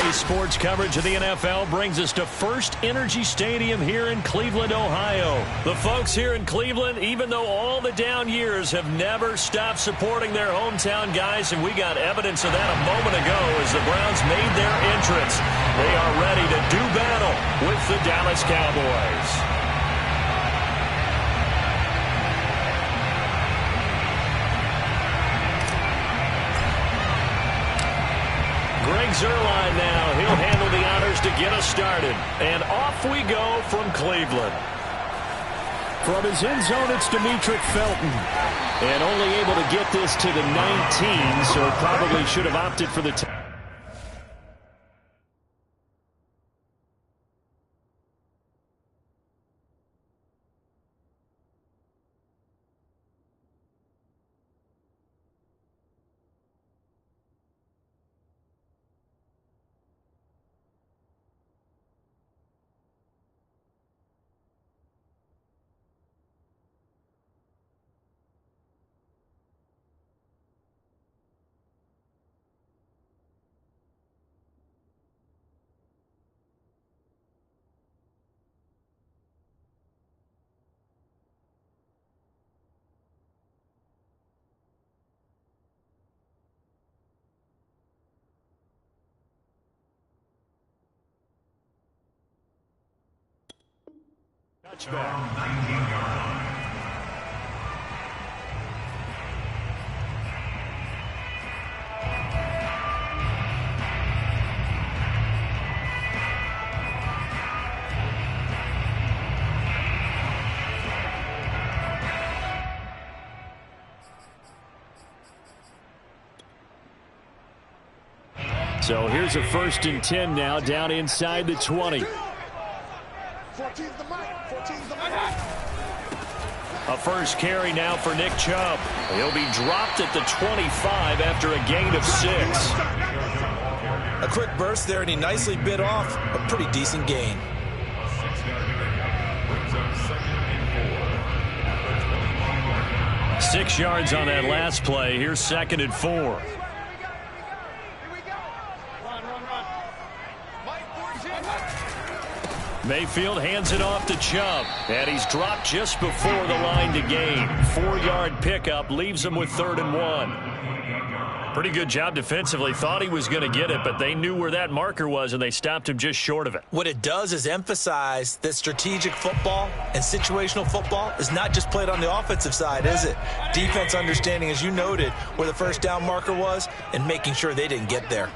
Daily sports coverage of the NFL brings us to First Energy Stadium here in Cleveland, Ohio. The folks here in Cleveland, even though all the down years, have never stopped supporting their hometown guys, and we got evidence of that a moment ago as the Browns made their entrance. They are ready to do battle with the Dallas Cowboys. Greg Zuerlein now. He'll handle the honors to get us started. And off we go from Cleveland. From his end zone, it's Demetric Felton. And only able to get this to the 19, so probably should have opted for the 10. Touchback. So here's a 1st and 10 now, down inside the 20. 14's the mic. 14's the mic. A first carry now for Nick Chubb. He'll be dropped at the 25 after a gain of 6. A quick burst there, and he nicely bit off a pretty decent gain. Six yards on that last play. Here's 2nd and 4. Mayfield hands it off to Chubb, and he's dropped just before the line to gain. 4-yard pickup leaves him with 3rd and 1. Pretty good job defensively. Thought he was going to get it, but they knew where that marker was, and they stopped him just short of it. What it does is emphasize that strategic football and situational football is not just played on the offensive side, is it? Defense understanding, as you noted, where the first down marker was and making sure they didn't get there.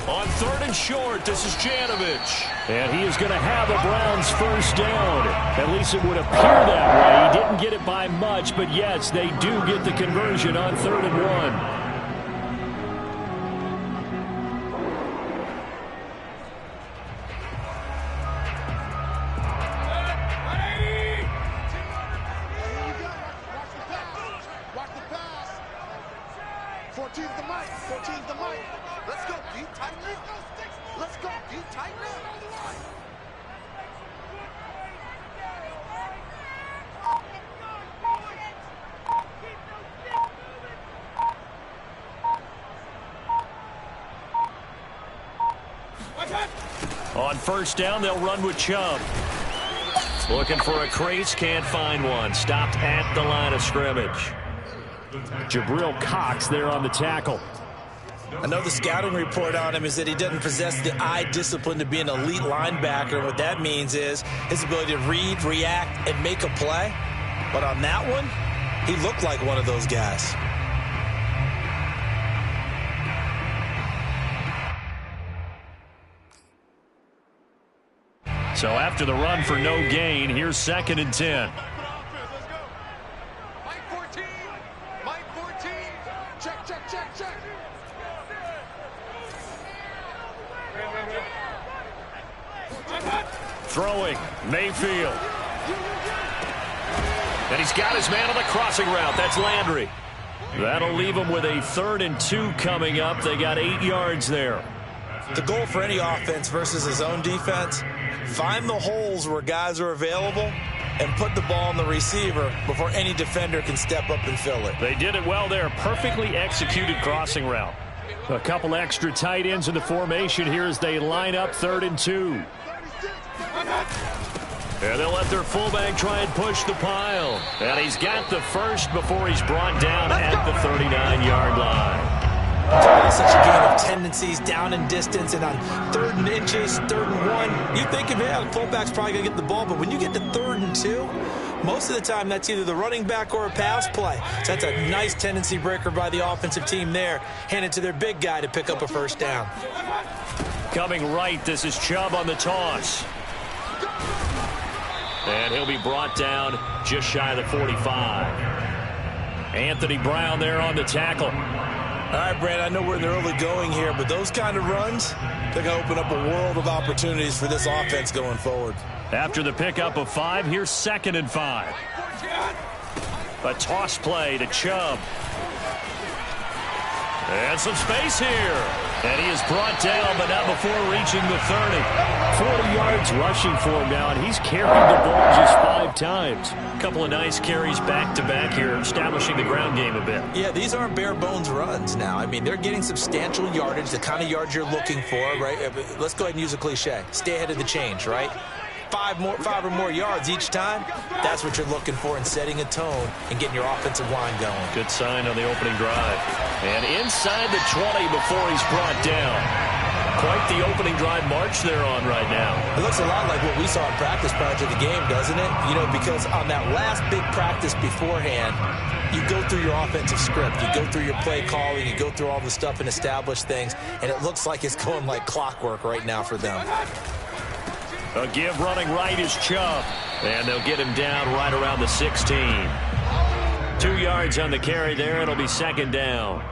On 3rd and short, this is Janovich. And he is going to have the Browns' first down. At least it would appear that way. He didn't get it by much, but yes, they do get the conversion on 3rd and 1. On 1st down, they'll run with Chubb. Looking for a crease, can't find one. Stopped at the line of scrimmage. Jabril Cox there on the tackle. I know the scouting report on him is that he doesn't possess the eye discipline to be an elite linebacker. And what that means is his ability to read, react, and make a play. But on that one, he looked like one of those guys. So after the run for no gain, here's 2nd and 10. Mike 14. Mike 14. Check, check, check, check. Throwing, Mayfield. And he's got his man on the crossing route. That's Landry. That'll leave him with a 3rd and 2 coming up. They got 8 yards there. The goal for any offense versus his own defense, find the holes where guys are available and put the ball on the receiver before any defender can step up and fill it. They did it well there. Perfectly executed crossing route. A couple extra tight ends in the formation here as they line up 3rd and 2. And they'll let their fullback try and push the pile. And he's got the first before he's brought down at the 39-yard line. It's such a game of tendencies, down in distance, and on 3rd and inches, 3rd and 1. You think of, yeah, the fullback's probably going to get the ball, but when you get to 3rd and 2, most of the time that's either the running back or a pass play. So that's a nice tendency breaker by the offensive team there. Hand it to their big guy to pick up a first down. Coming right, this is Chubb on the toss. And he'll be brought down just shy of the 45. Anthony Brown there on the tackle. All right, Brad, I know we're in the early going here, but those kind of runs, they're going to open up a world of opportunities for this offense going forward. After the pickup of 5, here's 2nd and 5. A toss play to Chubb. And some space here. And he is brought down, but not before reaching the 30. 40 yards rushing for him now, and he's carried the ball just 5 times. A couple of nice carries back-to-back here, establishing the ground game a bit. Yeah, these aren't bare-bones runs now. I mean, they're getting substantial yardage, the kind of yards you're looking for, right? Let's go ahead and use a cliche. Stay ahead of the change, right? 5 or more yards each time, that's what you're looking for in setting a tone and getting your offensive line going. Good sign on the opening drive. And inside the 20 before he's brought down. Quite the opening drive march they're on right now. It looks a lot like what we saw in practice prior to the game, doesn't it? You know, because on that last big practice beforehand, you go through your offensive script. You go through your play calling. You go through all the stuff and establish things. And it looks like it's going like clockwork right now for them. A give running right is Chubb. And they'll get him down right around the 16. 2 yards on the carry there. It'll be 2nd down.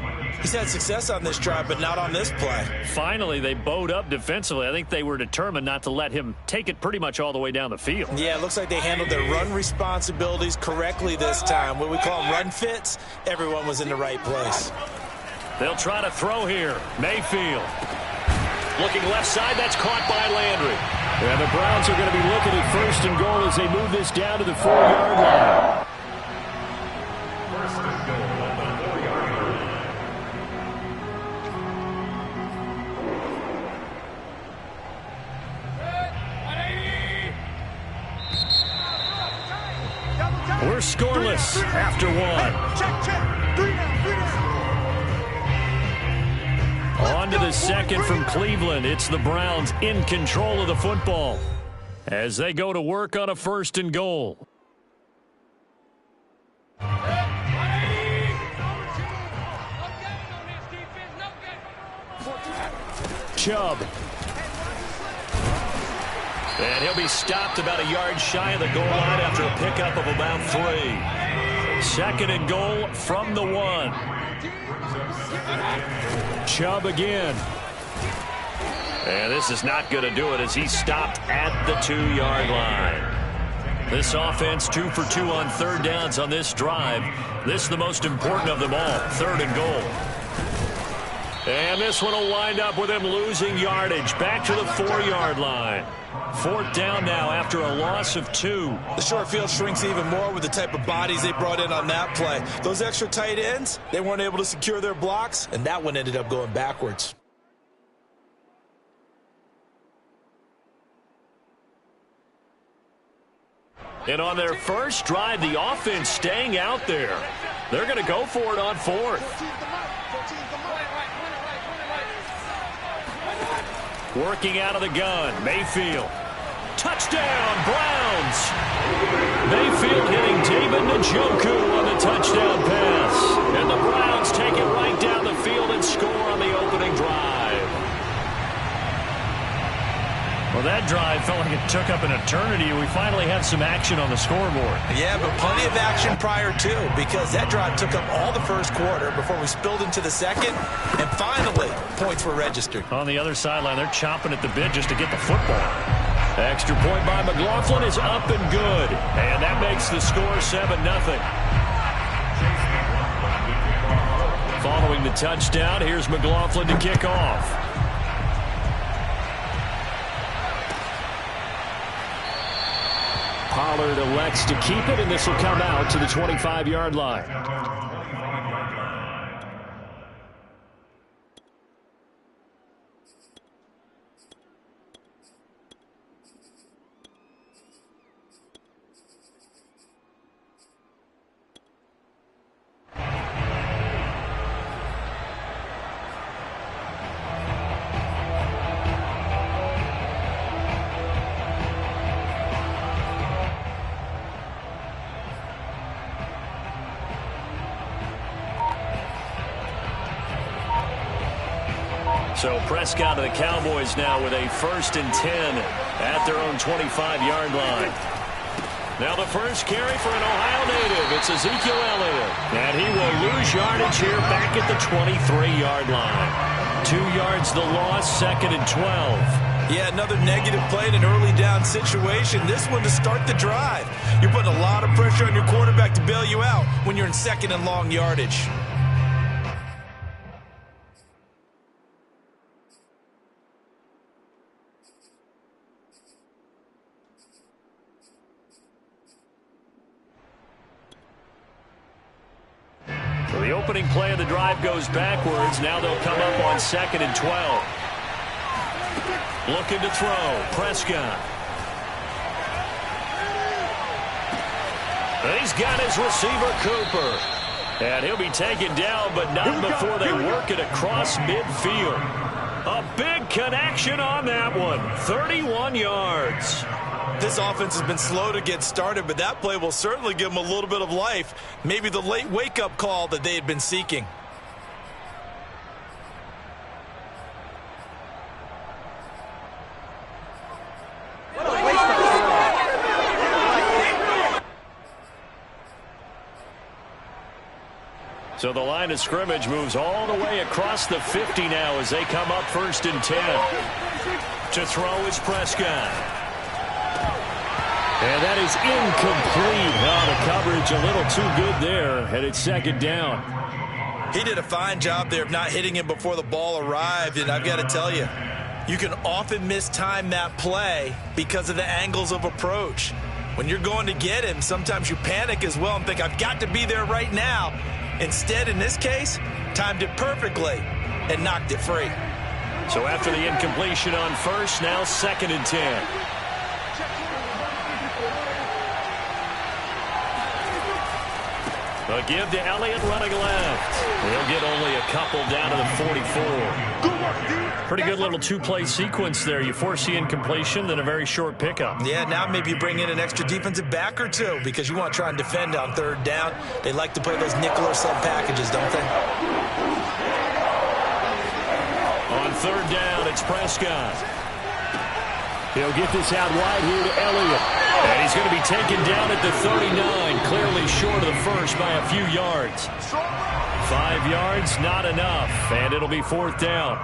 He's had success on this drive, but not on this play. Finally, they bowed up defensively. I think they were determined not to let him take it pretty much all the way down the field. Yeah, it looks like they handled their run responsibilities correctly this time. What we call them run fits, everyone was in the right place. They'll try to throw here. Mayfield. Looking left side, that's caught by Landry. And the Browns are going to be looking at 1st and goal as they move this down to the 4-yard line. We're scoreless after 1. Check. 3 down. On to the 2nd from Cleveland. It's the Browns in control of the football as they go to work on a 1st and goal. Chubb. And he'll be stopped about a yard shy of the goal line after a pickup of about 3. 2nd and goal from the 1. Chubb again. And this is not going to do it as he's stopped at the 2-yard line. This offense 2 for 2 on 3rd downs on this drive. This is the most important of them all, 3rd and goal. And this one will wind up with him losing yardage back to the 4-yard line. 4th down now after a loss of 2. The short field shrinks even more with the type of bodies they brought in on that play. Those extra tight ends, they weren't able to secure their blocks, and that one ended up going backwards. And on their first drive, the offense staying out there. They're going to go for it on 4th. Working out of the gun, Mayfield. Touchdown, Browns! Mayfield hitting David Njoku on the touchdown pass. And the Browns take it right down the field and score on the opening drive. Well, that drive felt like it took up an eternity, and we finally have some action on the scoreboard. Yeah, but plenty of action prior to, because that drive took up all the first quarter before we spilled into the 2nd, and finally, points were registered. On the other sideline, they're chomping at the bit just to get the football. Extra point by McLaughlin is up and good, and that makes the score 7-0. Following the touchdown, here's McLaughlin to kick off. Pollard elects to keep it, and this will come out to the 25-yard line. So Prescott of the Cowboys now with a 1st and 10 at their own 25-yard line. Now the first carry for an Ohio native. It's Ezekiel Elliott. And he will lose yardage here back at the 23-yard line. 2 yards the loss, 2nd and 12. Yeah, another negative play in an early down situation. This one to start the drive. You're putting a lot of pressure on your quarterback to bail you out when you're in 2nd and long yardage. So the opening play of the drive goes backwards. Now they'll come up on 2nd and 12. Looking to throw. Prescott. He's got his receiver, Cooper. And he'll be taken down, but not before they work it across midfield. A big connection on that one. 31 yards. This offense has been slow to get started, but that play will certainly give them a little bit of life. Maybe the late wake-up call that they had been seeking. So the line of scrimmage moves all the way across the 50 now as they come up 1st and 10. To throw is Prescott. And that is incomplete. Now the coverage a little too good there, and it's 2nd down. He did a fine job there of not hitting him before the ball arrived, and I've got to tell you, you can often mistime that play because of the angles of approach. When you're going to get him, sometimes you panic as well and think, I've got to be there right now. Instead, in this case, timed it perfectly and knocked it free. So after the incompletion on 1st, now 2nd and 10. A give to Elliott running left. He'll get only a couple down to the 44. Pretty good little 2-play sequence there. You force the incompletion, then a very short pickup. Yeah, now maybe you bring in an extra defensive back or two because you want to try and defend on 3rd down. They like to play those nickel or sub packages, don't they? On 3rd down, it's Prescott. He'll get this out wide here to Elliott. And he's going to be taken down at the 39, clearly short of the first by a few yards. 5 yards, not enough, and it'll be 4th down.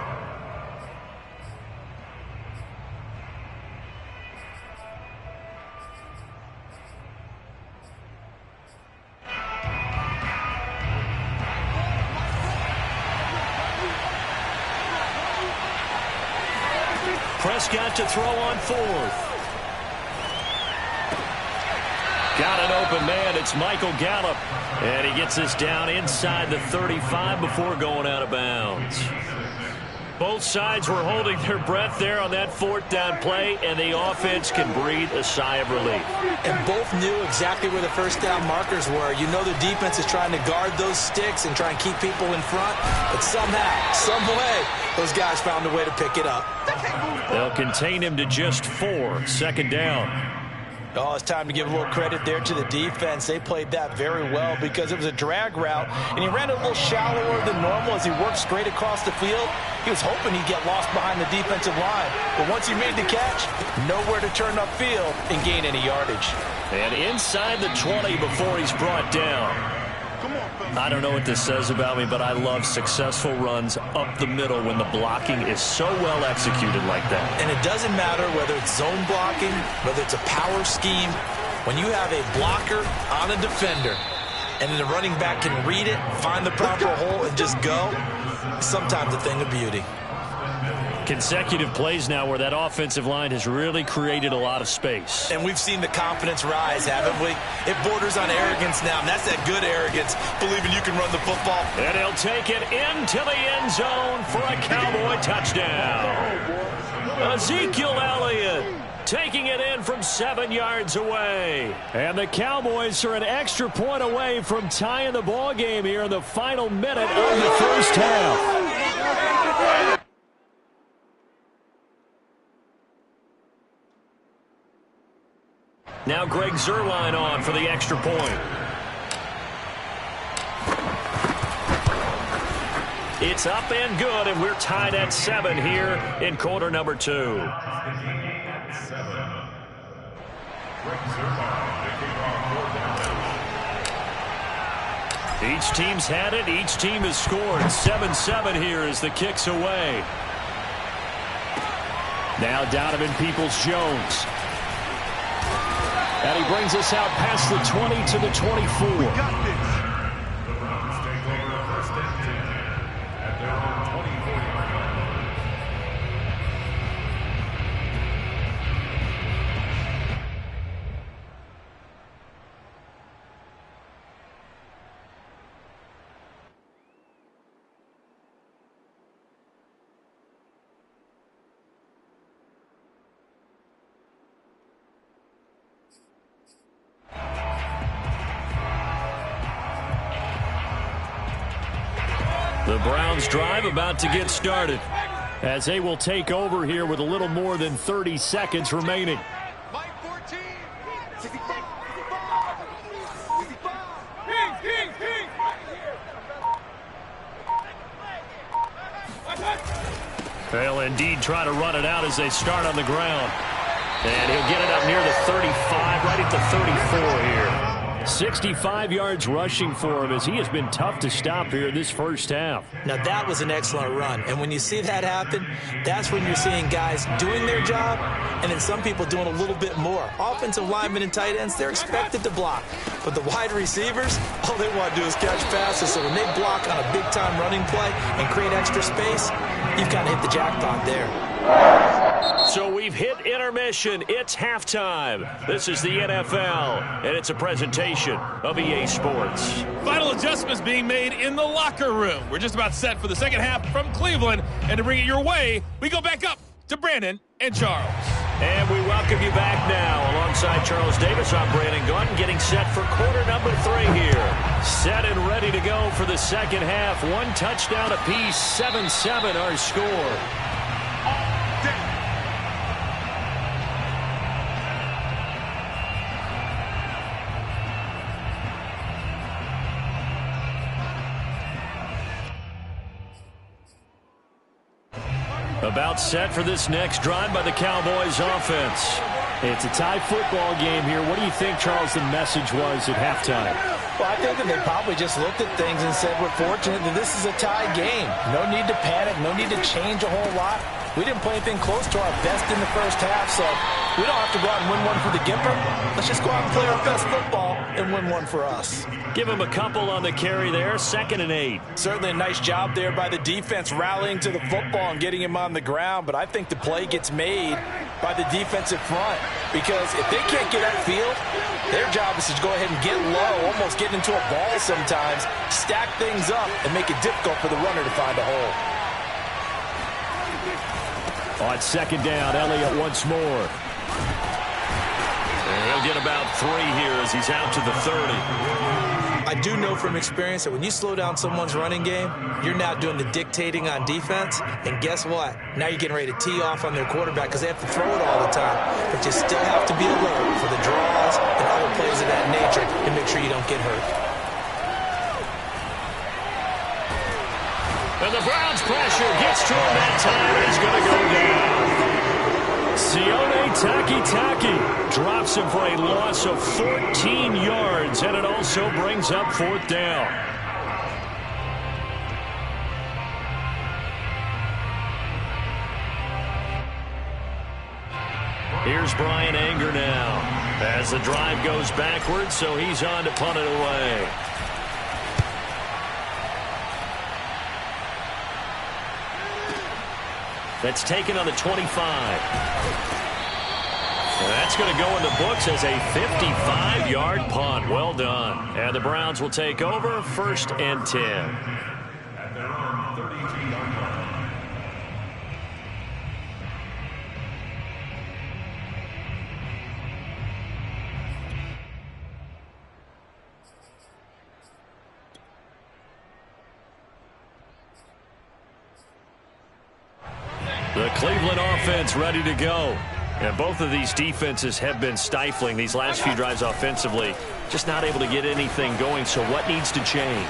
Prescott to throw on 4th. Got an open man. It's Michael Gallup. And he gets this down inside the 35 before going out of bounds. Both sides were holding their breath there on that 4th down play, and the offense can breathe a sigh of relief. And both knew exactly where the 1st down markers were. You know the defense is trying to guard those sticks and try and keep people in front, but somehow, some way, those guys found a way to pick it up. They'll contain him to just 4. 2nd down. Oh, it's time to give a little credit there to the defense. They played that very well because it was a drag route, and he ran it a little shallower than normal as he worked straight across the field. He was hoping he'd get lost behind the defensive line, but once he made the catch, nowhere to turn upfield and gain any yardage. And inside the 20 before he's brought down. I don't know what this says about me, but I love successful runs up the middle when the blocking is so well executed like that. And it doesn't matter whether it's zone blocking, whether it's a power scheme. When you have a blocker on a defender and the running back can read it, find the proper hole, and just go, sometimes a thing of beauty. Consecutive plays now where that offensive line has really created a lot of space. And we've seen the confidence rise, haven't we? It borders on arrogance now, and that's that good arrogance, believing you can run the football. And he'll take it into the end zone for a Cowboy touchdown. Ezekiel Elliott taking it in from 7 yards away. And the Cowboys are an extra point away from tying the ball game here in the final minute of the first half. Now Greg Zuerlein on for the extra point. It's up and good, and we're tied at 7 here in quarter number 2. Each team's had it. Each team has scored. 7-7 here as the kick's away. Now Donovan Peoples-Jones. And he brings us out past the 20 to the 24. We got this. The Browns drive about to get started as they will take over here with a little more than 30 seconds remaining. My 14. 65. They'll indeed try to run it out as they start on the ground. And he'll get it up near the 35, right at the 34 here. 65 yards rushing for him as he has been tough to stop here in this first half. Now, that was an excellent run. And when you see that happen, that's when you're seeing guys doing their job and then some people doing a little bit more. Offensive linemen and tight ends, they're expected to block. But the wide receivers, all they want to do is catch passes. So when they block on a big-time running play and create extra space, you've kind of hit the jackpot there. So we've hit intermission. It's halftime. This is the NFL, and it's a presentation of EA Sports. Final adjustments being made in the locker room. We're just about set for the second half from Cleveland. And to bring it your way, we go back up to Brandon and Charles. And we welcome you back now. Alongside Charles Davis, I'm Brandon Gaudin, getting set for quarter number 3 here. Set and ready to go for the second half. 1 touchdown apiece, 7-7 our score. About set for this next drive by the Cowboys offense. It's a tie football game here. What do you think, Charles, the message was at halftime? Well, I think that they probably just looked at things and said, we're fortunate that this is a tie game. No need to panic. No need to change a whole lot. We didn't play anything close to our best in the first half, so we don't have to go out and win one for the Gipper. Let's just go out and play our best football and win one for us. Give him a couple on the carry there, 2nd and 8. Certainly a nice job there by the defense rallying to the football and getting him on the ground, but I think the play gets made by the defensive front because if they can't get upfield, their job is to go ahead and get low, almost get into a ball sometimes, stack things up, and make it difficult for the runner to find a hole. On 2nd down, Elliott once more. And he'll get about 3 here as he's out to the 30. I do know from experience that when you slow down someone's running game, you're now doing the dictating on defense. And guess what? Now you're getting ready to tee off on their quarterback because they have to throw it all the time. But you still have to be alert for the draws and other plays of that nature and make sure you don't get hurt. And the Browns pressure gets to him that time, and he's going to go down. Sione Takitaki drops him for a loss of 14 yards, and it also brings up 4th down. Here's Brian Anger now as the drive goes backwards, so he's on to punt it away. That's taken on the 25. And that's going to go in the books as a 55-yard punt. Well done. And the Browns will take over, 1st and 10. At their own 32-yard line. The Cleveland offense ready to go. And both of these defenses have been stifling these last few drives offensively. Just not able to get anything going, so what needs to change?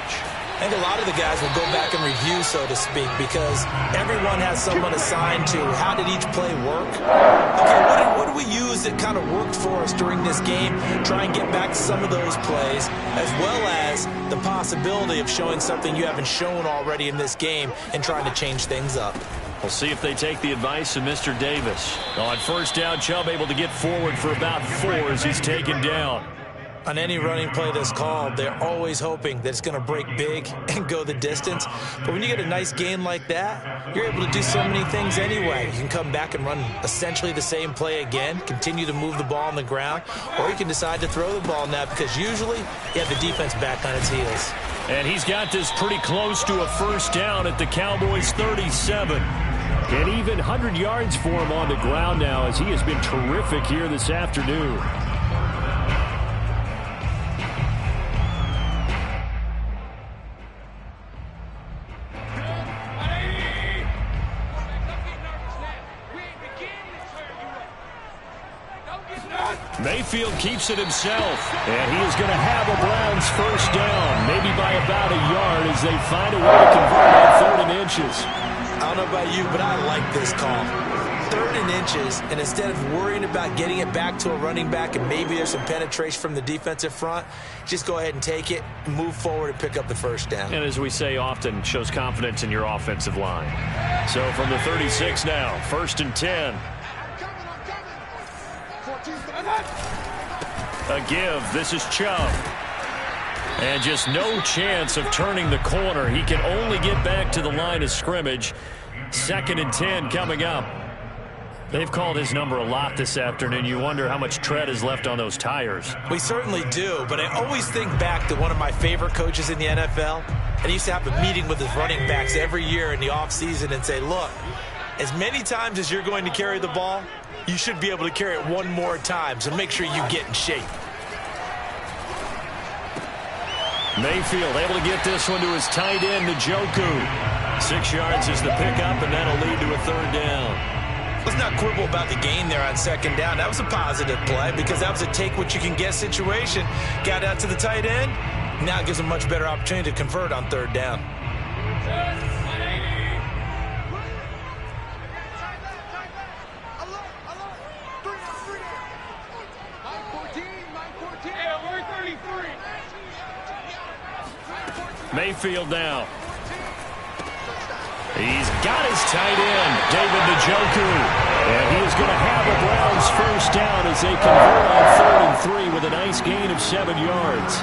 I think a lot of the guys will go back and review, so to speak, because everyone has someone assigned to how did each play work. Okay, what do we use that kind of worked for us during this game? Try and get back to some of those plays, as well as the possibility of showing something you haven't shown already in this game and trying to change things up. We'll see if they take the advice of Mr. Davis. On first down, Chubb able to get forward for about 4 as he's taken down. On any running play that's called, they're always hoping that it's going to break big and go the distance. But when you get a nice gain like that, you're able to do so many things anyway. You can come back and run essentially the same play again, continue to move the ball on the ground, or you can decide to throw the ball now because usually you have the defense back on its heels. And he's got this pretty close to a first down at the Cowboys' 37. An even 100 yards for him on the ground now as he has been terrific here this afternoon. Mayfield keeps it himself, and he is going to have a Browns first down, maybe by about a yard as they find a way to convert on 3rd and inches. I don't know about you, but I like this call. 3rd and inches, and instead of worrying about getting it back to a running back and maybe there's some penetration from the defensive front, just go ahead and take it, move forward, and pick up the first down. And as we say often, shows confidence in your offensive line. So from the 36 now, 1st and 10. A give. This is Chubb. And just no chance of turning the corner. He can only get back to the line of scrimmage. 2nd and 10 coming up. They've called his number a lot this afternoon. You wonder how much tread is left on those tires. We certainly do, but I always think back to one of my favorite coaches in the NFL. And he used to have a meeting with his running backs every year in the offseason and say, look, as many times as you're going to carry the ball, you should be able to carry it one more time, so make sure you get in shape. Mayfield able to get this one to his tight end, Njoku. 6 yards is the pickup, and that'll lead to a 3rd down. Let's not quibble about the gain there on 2nd down. That was a positive play because that was a take-what-you-can-get situation. Got out to the tight end. Now it gives a much better opportunity to convert on 3rd down. Mayfield now. He's got his tight end, David Njoku. And he is going to have a Browns first down as they convert on 3rd and 3 with a nice gain of 7 yards.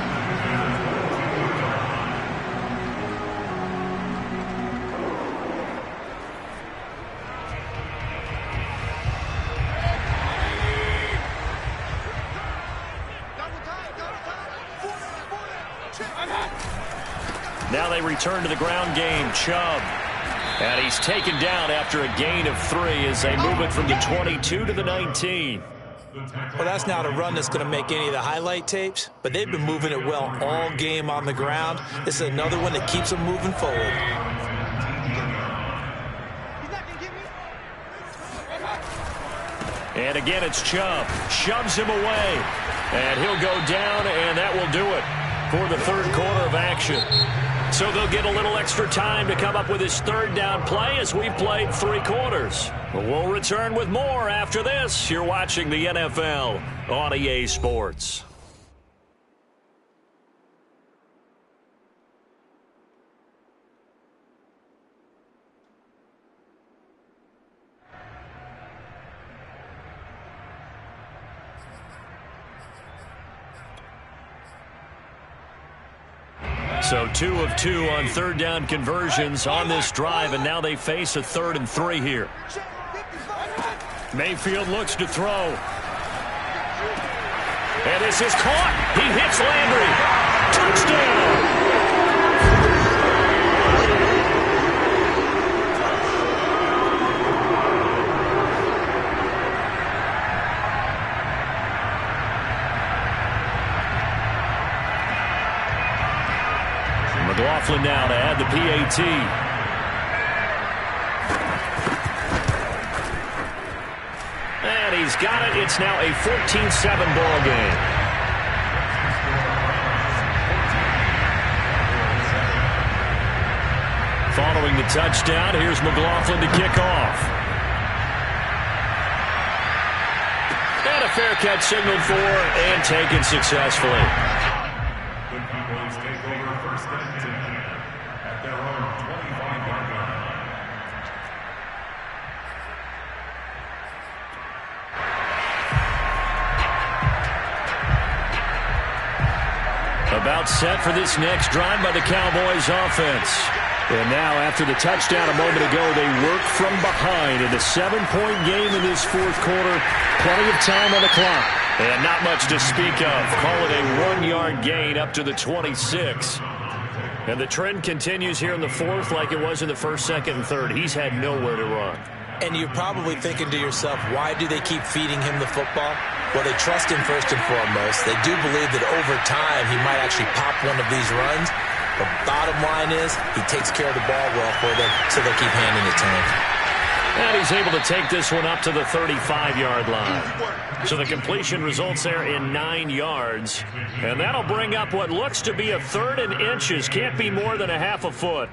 Now they return to the ground game. Chubb. And he's taken down after a gain of 3 as they move it from the 22 to the 19. Well, that's not a run that's going to make any of the highlight tapes, but they've been moving it well all game on the ground. This is another one that keeps them moving forward. And again, it's Chubb. Shoves him away. And he'll go down, and that will do it for the 3rd quarter of action. So they'll get a little extra time to come up with his 3rd down play as we've played 3 quarters. We'll return with more after this. You're watching the NFL on EA Sports. So 2 of 2 on 3rd down conversions on this drive, and now they face a 3rd and 3 here. Mayfield looks to throw. And this is caught. He hits Landry. Touchdown. McLaughlin now to add the PAT. And he's got it. It's now a 14-7 ball game. following the touchdown. Here's McLaughlin to kick off. And a fair catch signaled for and taken successfully. The Cowboys take over first and 10 at their own 25-yard line. About set for this next drive by the Cowboys offense. And now, after the touchdown a moment ago, they work from behind in a 7-point game in this fourth quarter. Plenty of time on the clock. And not much to speak of. Call it a 1-yard gain up to the 26. And the trend continues here in the fourth like it was in the first, second, and third. He's had nowhere to run. And you're probably thinking to yourself, why do they keep feeding him the football? Well, they trust him first and foremost. They do believe that over time he might actually pop one of these runs. The bottom line is he takes care of the ball well for them, so they keep handing it to him. And he's able to take this one up to the 35-yard line. So the completion results there in 9 yards. And that'll bring up what looks to be a 3rd and inches. Can't be more than a half a foot.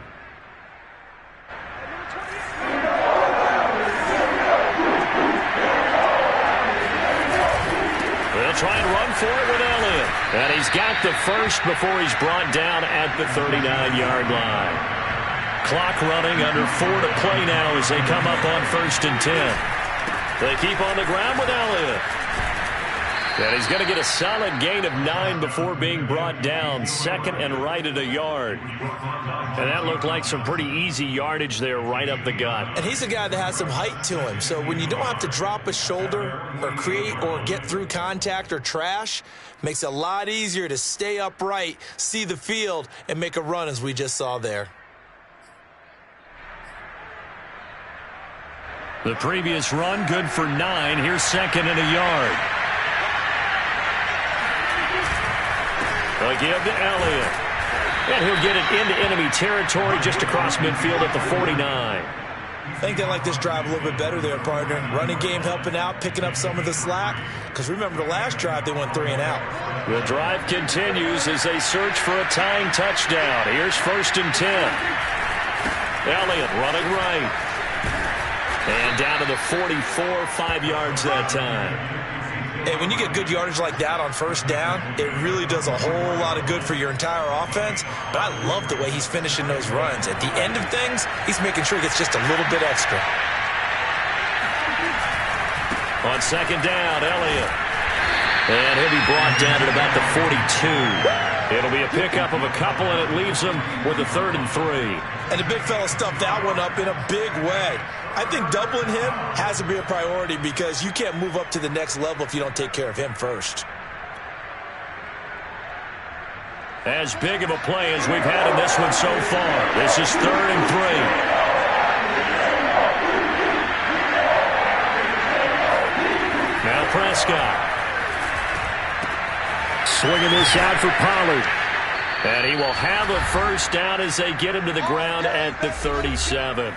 They'll try and run for it with Elliott. And he's got the first before he's brought down at the 39-yard line. Clock running, under 4 to play now as they come up on 1st and 10. They keep on the ground with Elliott. And he's going to get a solid gain of 9 before being brought down. Second and right at a yard. And that looked like some pretty easy yardage there right up the gut. And he's a guy that has some height to him. So when you don't have to drop a shoulder or create or get through contact or trash, makes it a lot easier to stay upright, see the field, and make a run as we just saw there. The previous run, good for 9. Here's 2nd and a yard. They'll give to Elliott. And he'll get it into enemy territory just across midfield at the 49. I think they like this drive a little bit better there, partner. Running game helping out, picking up some of the slack. Because remember the last drive, they went 3 and out. The drive continues as they search for a tying touchdown. Here's 1st and 10. Elliott running right. And down to the 44, 5 yards that time. Hey, when you get good yardage like that on 1st down, it really does a whole lot of good for your entire offense. But I love the way he's finishing those runs. At the end of things, he's making sure he gets just a little bit extra. On 2nd down, Elliott. And he'll be brought down at about the 42. It'll be a pickup of a couple, and it leaves him with a 3rd and 3. And the big fella stuffed that one up in a big way. I think doubling him has to be a priority because you can't move up to the next level if you don't take care of him first. As big of a play as we've had in this one so far. This is 3rd and 3. Now Prescott. Swinging this out for Pollard. And he will have a 1st down as they get him to the ground at the 37.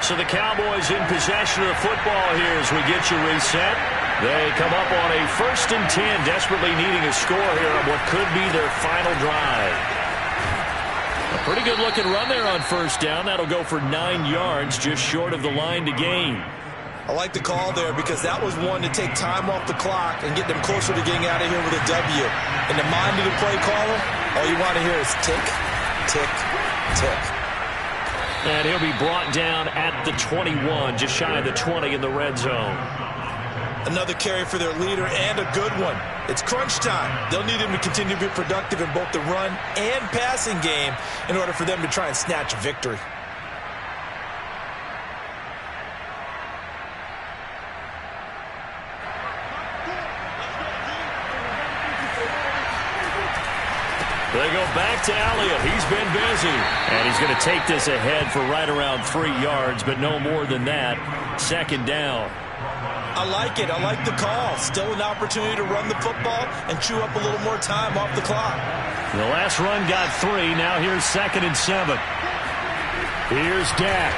So the Cowboys in possession of the football here as we get you reset. They come up on a 1st and 10, desperately needing a score here on what could be their final drive. A pretty good-looking run there on 1st down. That'll go for 9 yards, just short of the line to gain. I like the call there because that was one to take time off the clock and get them closer to getting out of here with a W. In the mind of the play caller, all you want to hear is tick, tick, tick. And he'll be brought down at the 21, just shy of the 20 in the red zone. Another carry for their leader and a good one. It's crunch time. They'll need him to continue to be productive in both the run and passing game in order for them to try and snatch a victory. They go back to Elliott. He's been busy. And he's going to take this ahead for right around 3 yards, but no more than that. 2nd down. I like it. I like the call. Still an opportunity to run the football and chew up a little more time off the clock. The last run got 3. Now here's 2nd and 7. Here's Dak.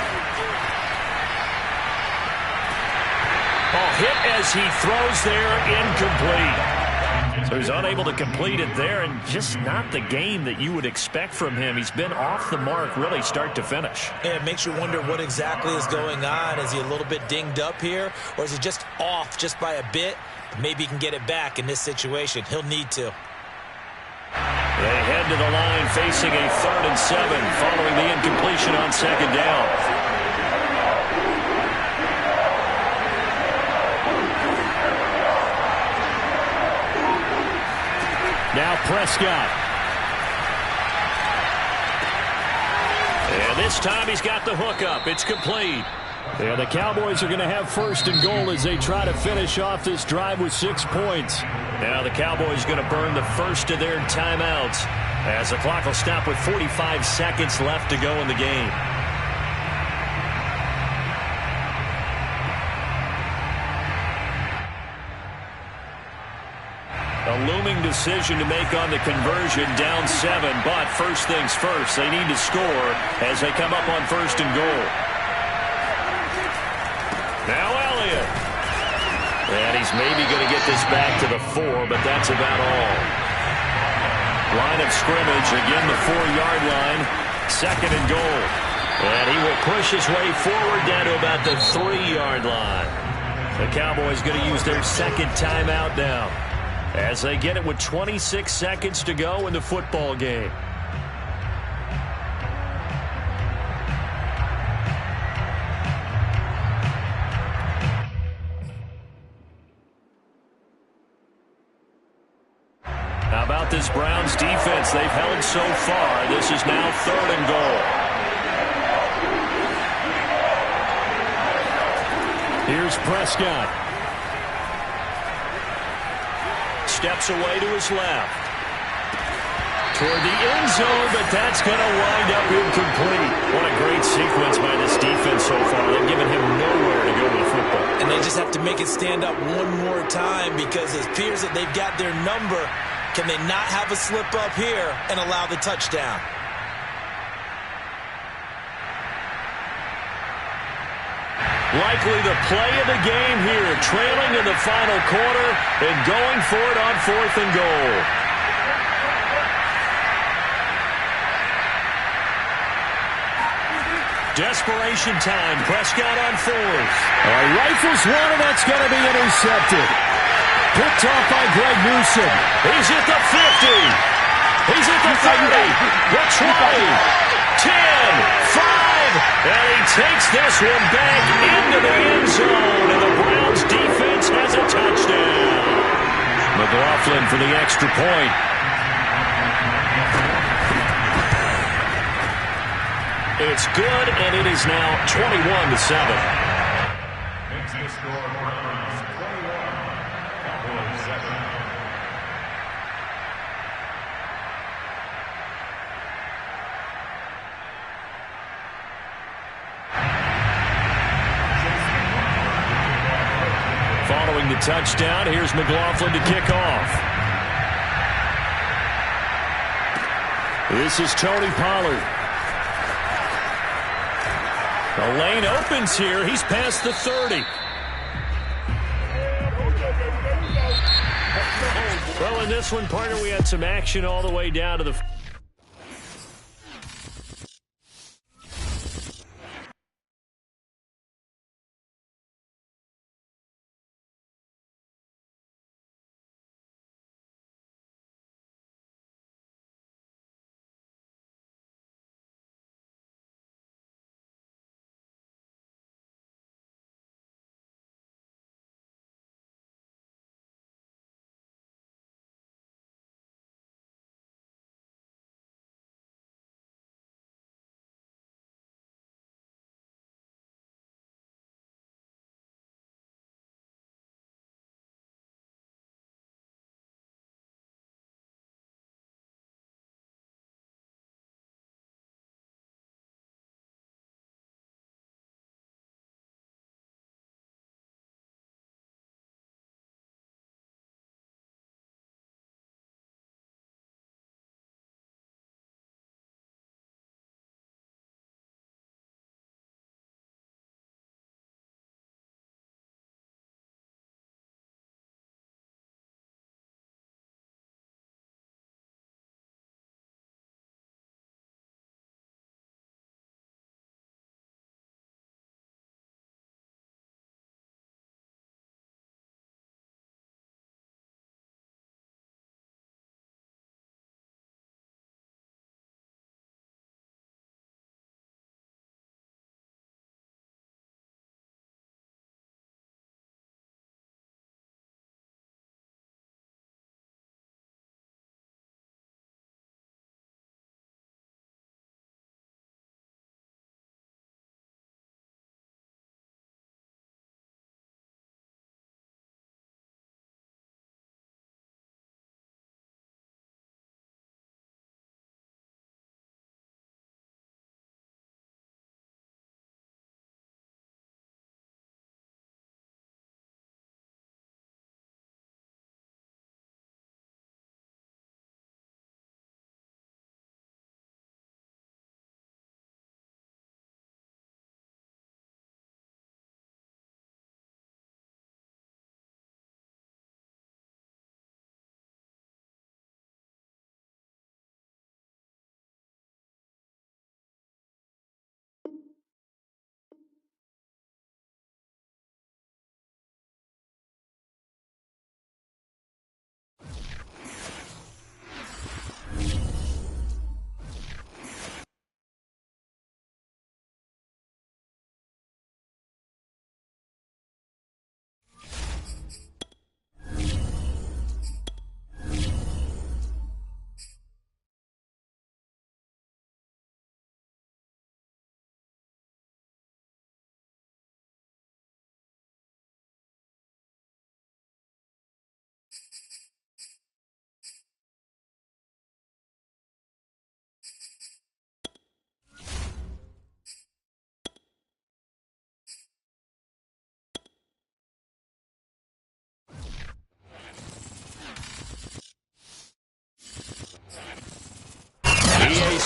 hit as he throws there, incomplete. So he's unable to complete it there, and just not the game that you would expect from him. He's been off the mark really start to finish. Yeah, it makes you wonder what exactly is going on. Is he a little bit dinged up here, or is he just off just by a bit? Maybe he can get it back in this situation. He'll need to. They head to the line facing a 3rd and 7 following the incompletion on 2nd down. Now Prescott. And this time he's got the hook up. It's complete. Yeah, the Cowboys are going to have 1st and goal as they try to finish off this drive with 6 points. Now the Cowboys are going to burn the first of their timeouts as the clock will stop with 45 seconds left to go in the game. A looming decision to make on the conversion, down 7, but first things first, they need to score as they come up on 1st and goal. Now Elliott. And he's maybe going to get this back to the 4, but that's about all. Line of scrimmage, again the 4-yard line, 2nd and goal. And he will push his way forward down to about the 3-yard line. The Cowboys going to use their 2nd timeout now, as they get it with 26 seconds to go in the football game. How about this Browns defense? They've held so far. This is now 3rd and goal. Here's Prescott. Steps away to his left. Toward the end zone, but that's going to wind up incomplete. What a great sequence by this defense so far. They've given him nowhere to go with the football. And they just have to make it stand up one more time, because it appears that they've got their number. Can they not have a slip up here and allow the touchdown? Likely the play of the game here, trailing in the final quarter and going for it on 4th and goal. Desperation time. Prescott on 4th. Rifles one, and that's going to be intercepted. Picked off by Greg Newsom. He's at the 50. He's at the 30. The 20. 10. 5. And he takes this one back into the end zone, and the Browns defense has a touchdown. McLaughlin for the extra point. It's good, and it is now 21-7. Makes the score Browns 21, Cowboys 7. Following the touchdown, here's McLaughlin to kick off. This is Tony Pollard. The lane opens here. He's past the 30. Well, in this one, partner, we had some action all the way down to the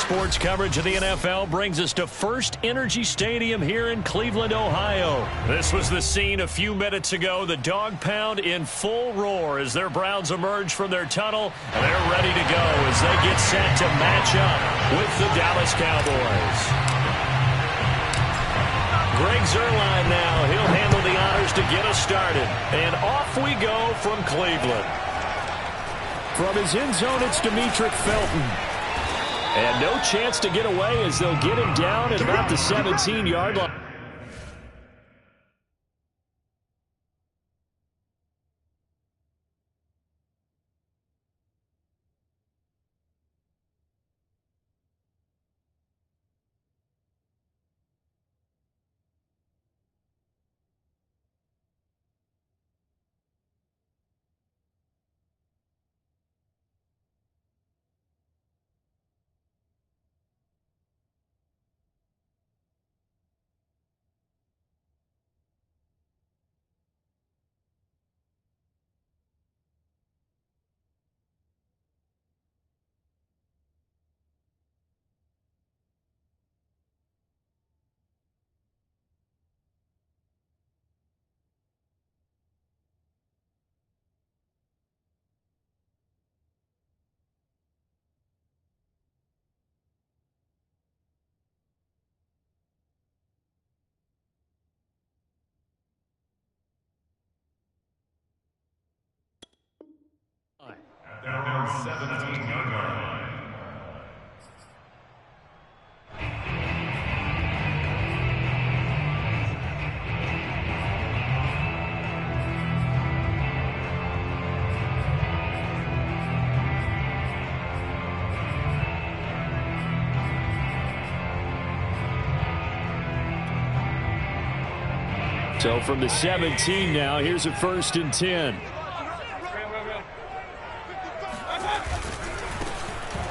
sports coverage of the NFL brings us to First Energy Stadium here in Cleveland, Ohio. This was the scene a few minutes ago. The dog pound in full roar as their Browns emerge from their tunnel. And they're ready to go as they get set to match up with the Dallas Cowboys. Greg Zuerlein now. He'll handle the honors to get us started. And off we go from Cleveland. From his end zone, it's Demetric Felton. And no chance to get away as they'll get him down at about the 17-yard line. At their own 17-yard line. So from the 17 now, here's a 1st and 10.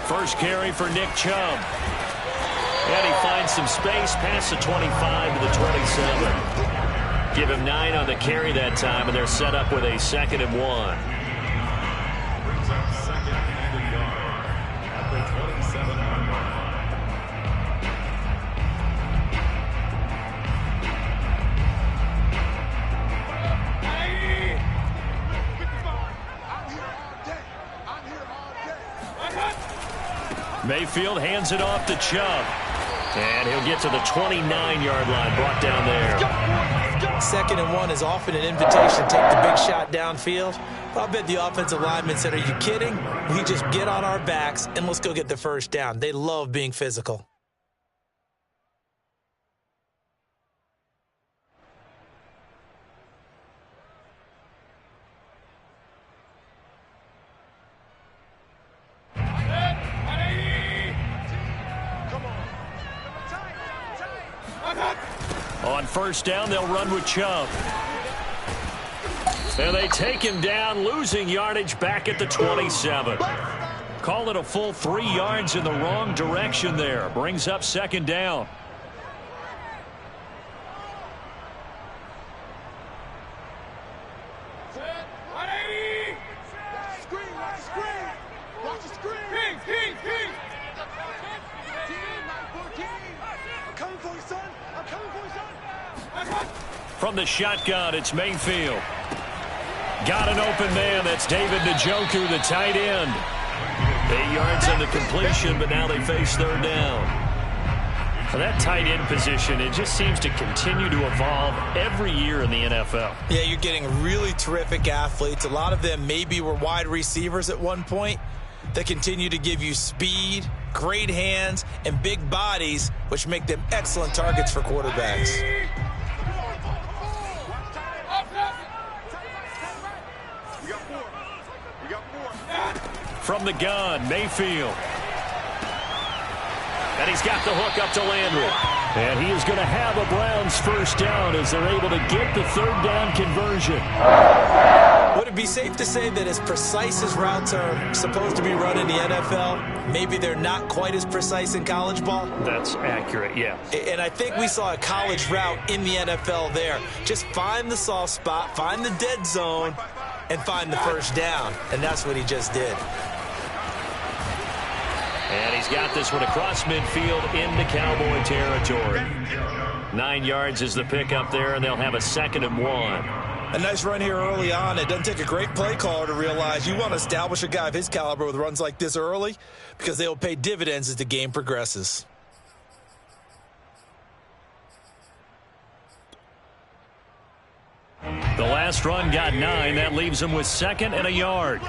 First carry for Nick Chubb. And he finds some space past the 25 to the 27. Give him 9 on the carry that time, and they're set up with a 2nd and 1. Brings up 2nd and a yard at the 27-yard line. Mayfield hands it off to Chubb. And he'll get to the 29-yard line, brought down there. 2nd and 1 is often an invitation to take the big shot downfield. I bet the offensive linemen said, are you kidding? We just get on our backs and let's go get the first down. They love being physical. On 1st down, they'll run with Chubb. And they take him down, losing yardage back at the 27. Call it a full 3 yards in the wrong direction there. Brings up 2nd down. From the shotgun, it's Mayfield. Got an open man. That's David Njoku, the tight end. 8 yards on the completion, but now they face 3rd down. For that tight end position, it just seems to continue to evolve every year in the NFL. Yeah, you're getting really terrific athletes. A lot of them maybe were wide receivers at one point. They continue to give you speed, great hands, and big bodies, which make them excellent targets for quarterbacks. From the gun, Mayfield. And he's got the hook up to Landry. And he is going to have a Browns 1st down as they're able to get the 3rd down conversion. Would it be safe to say that as precise as routes are supposed to be run in the NFL, maybe they're not quite as precise in college ball? That's accurate, yeah. And I think we saw a college route in the NFL there. Just find the soft spot, find the dead zone, and find the 1st down. And that's what he just did. And he's got this one across midfield into Cowboy territory. 9 yards is the pickup there, and they'll have a 2nd and 1. A nice run here early on. It doesn't take a great play caller to realize you want to establish a guy of his caliber with runs like this early because they will pay dividends as the game progresses. The last run got 9. That leaves him with 2nd and a yard.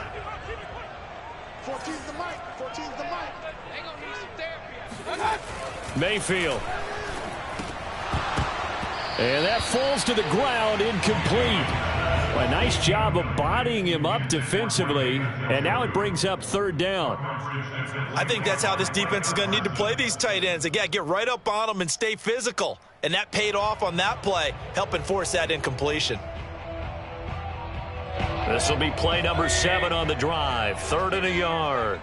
14's the mic. 14's the mic. They gonna need some therapy. Mayfield. And that falls to the ground, incomplete. A nice job of bodying him up defensively, and now it brings up 3rd down. I think that's how this defense is going to need to play these tight ends. Again, get right up on them and stay physical. And that paid off on that play, helping force that incompletion. This will be play number 7 on the drive. 3rd and a yard.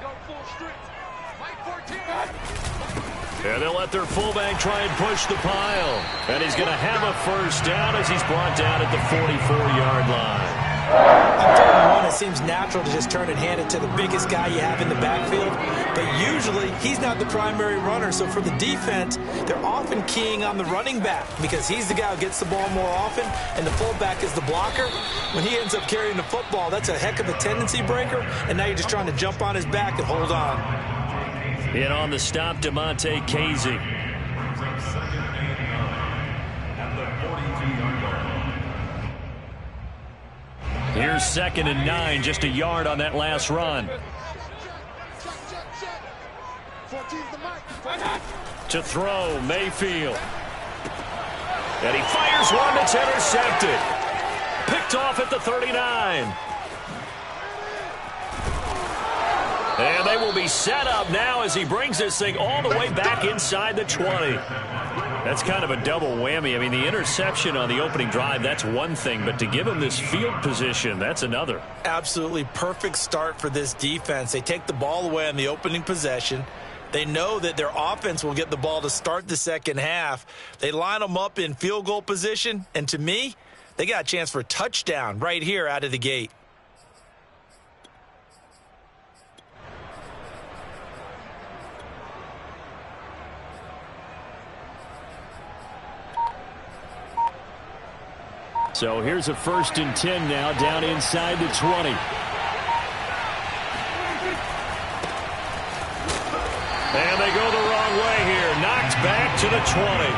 And they'll let their fullback try and push the pile. And he's going to have a 1st down as he's brought down at the 44-yard line. On 3rd and 1, it seems natural to just turn and hand it to the biggest guy you have in the backfield. But usually, he's not the primary runner. So for the defense, they're often keying on the running back because he's the guy who gets the ball more often, and the fullback is the blocker. When he ends up carrying the football, that's a heck of a tendency breaker, and now you're just trying to jump on his back and hold on. In on the stop, DeMonte Casey. Here's 2nd and 9, just a yard on that last run. To throw, Mayfield. And he fires one that's intercepted. Picked off at the 39. And they will be set up now as he brings this thing all the way back inside the 20. That's kind of a double whammy. I mean, the interception on the opening drive, that's one thing, but to give him this field position, that's another. Absolutely perfect start for this defense. They take the ball away on the opening possession. They know that their offense will get the ball to start the second half. They line them up in field goal position, and to me, they got a chance for a touchdown right here out of the gate. So here's a 1st and 10 now, down inside the 20. And they go the wrong way here. Knocked back to the 20.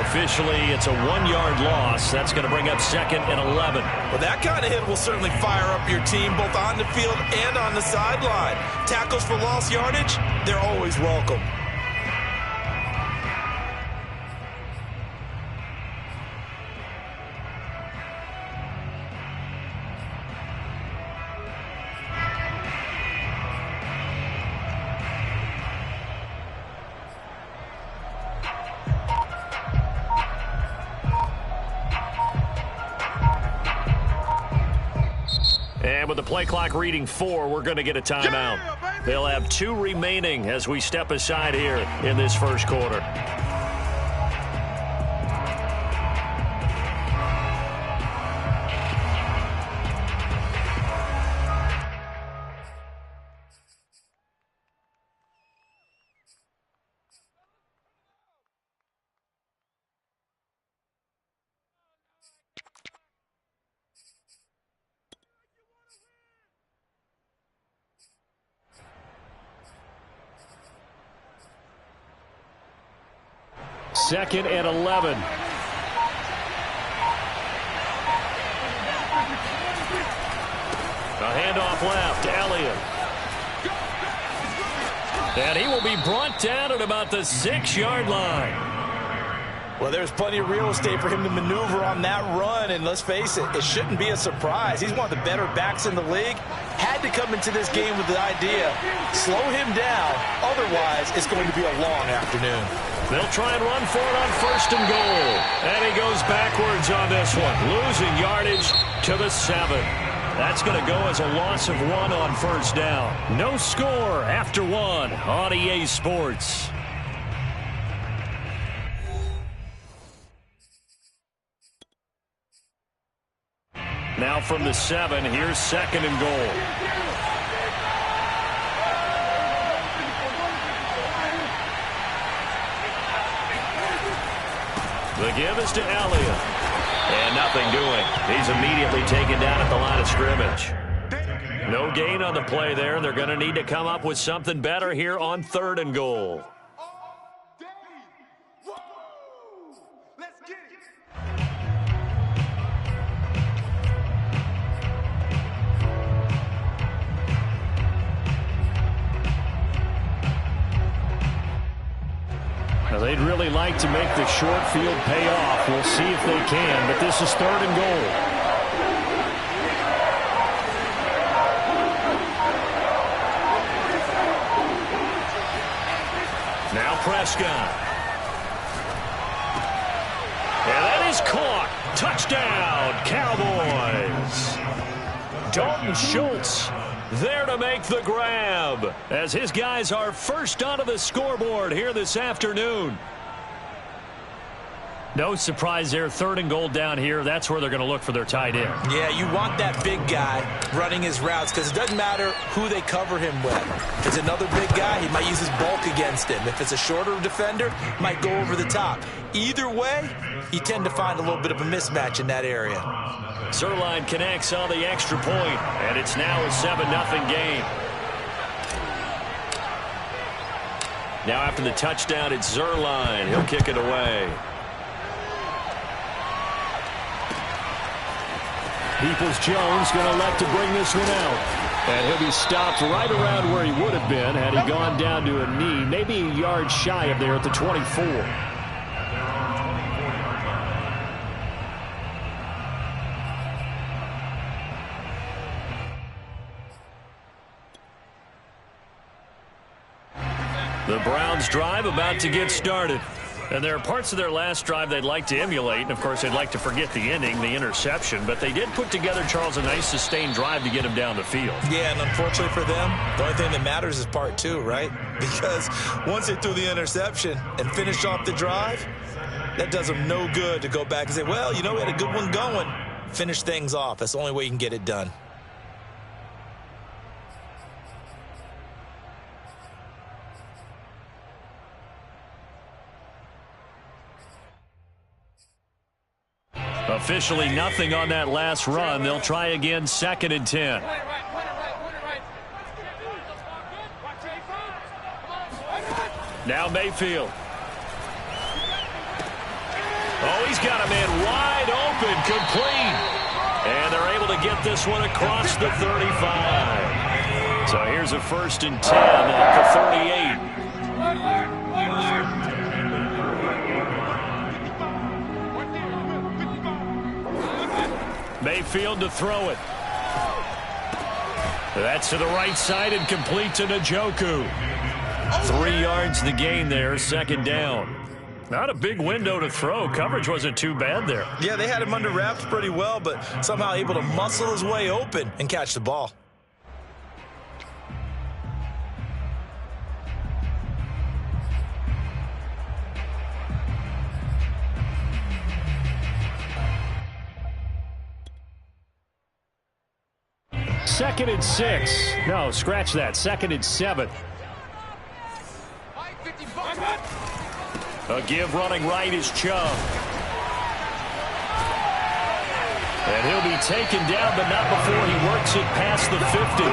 Officially, it's a 1-yard loss. That's going to bring up 2nd and 11. Well, that kind of hit will certainly fire up your team both on the field and on the sideline. Tackles for lost yardage, they're always welcome. And with the play clock reading 4, we're going to get a timeout. They'll have 2 remaining as we step aside here in this first quarter. Second and 11. A handoff left, Elliott. And he will be brought down at about the 6-yard line. Well, there's plenty of real estate for him to maneuver on that run, and let's face it, it shouldn't be a surprise. He's one of the better backs in the league. Had to come into this game with the idea, slow him down, otherwise it's going to be a long afternoon. They'll try and run for it on 1st and goal. And he goes backwards on this one, losing yardage to the 7. That's going to go as a loss of 1 on 1st down. No score after 1 on EA Sports. Now from the 7, here's 2nd and goal. The give is to Elliott. And nothing doing. He's immediately taken down at the line of scrimmage. No gain on the play there. They're going to need to come up with something better here on 3rd and goal. Now, they'd really like to make the short field pay off. We'll see if they can, but this is 3rd and goal. Now Prescott. And that is caught. Touchdown, Cowboys. Dalton Schultz there to make the grab as his guys are first onto the scoreboard here this afternoon. No surprise there, 3rd and goal down here. That's where they're going to look for their tight end. Yeah, you want that big guy running his routes because it doesn't matter who they cover him with. If it's another big guy, he might use his bulk against him. If it's a shorter defender, might go over the top. Either way, you tend to find a little bit of a mismatch in that area. Zerline connects on the extra point, and it's now a 7-0 game. Now after the touchdown, it's Zerline. He'll kick it away. Peoples-Jones going to elect to bring this one out. And he'll be stopped right around where he would have been had he gone down to a knee, maybe a yard shy of there at the 24. The Browns drive about to get started. And there are parts of their last drive they'd like to emulate. And, of course, they'd like to forget the ending, the interception. But they did put together, Charles, a nice sustained drive to get him down the field. Yeah, and unfortunately for them, the only thing that matters is part 2, right? Because once they threw the interception and finished off the drive, that does them no good to go back and say, well, you know, we had a good one going. Finish things off. That's the only way you can get it done. Officially nothing on that last run. They'll try again, 2nd and 10. Now Mayfield. Oh, he's got a man wide open, complete. And they're able to get this one across the 35. So here's a 1st and 10 at the 38. Mayfield to throw it. That's to the right side and complete to Njoku. 3 yards the gain there, 2nd down. Not a big window to throw. Coverage wasn't too bad there. Yeah, they had him under wraps pretty well, but somehow able to muscle his way open and catch the ball. Second and 6. No, scratch that. 2nd and 7. A give running right is Chubb. And he'll be taken down, but not before he works it past the 50.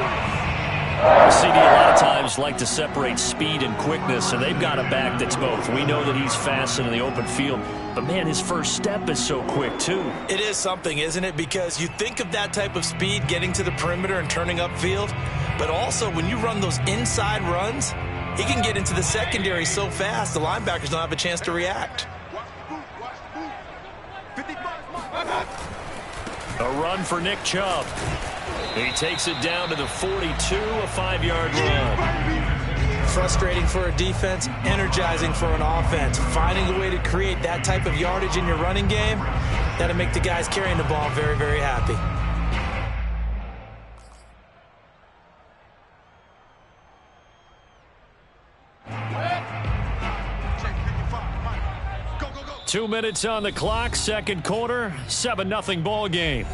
CD a lot of times like to separate speed and quickness, and they've got a back that's both. We know that he's fast in the open field, but man, his first step is so quick too. It is something, isn't it? Because you think of that type of speed getting to the perimeter and turning upfield, but also when you run those inside runs, he can get into the secondary so fast the linebackers don't have a chance to react. A run for Nick Chubb. He takes it down to the 42, a 5-yard run. Frustrating for a defense, energizing for an offense. Finding a way to create that type of yardage in your running game, that'll make the guys carrying the ball very, very happy. Go. 2 minutes on the clock, 2nd quarter, 7-0 ball game.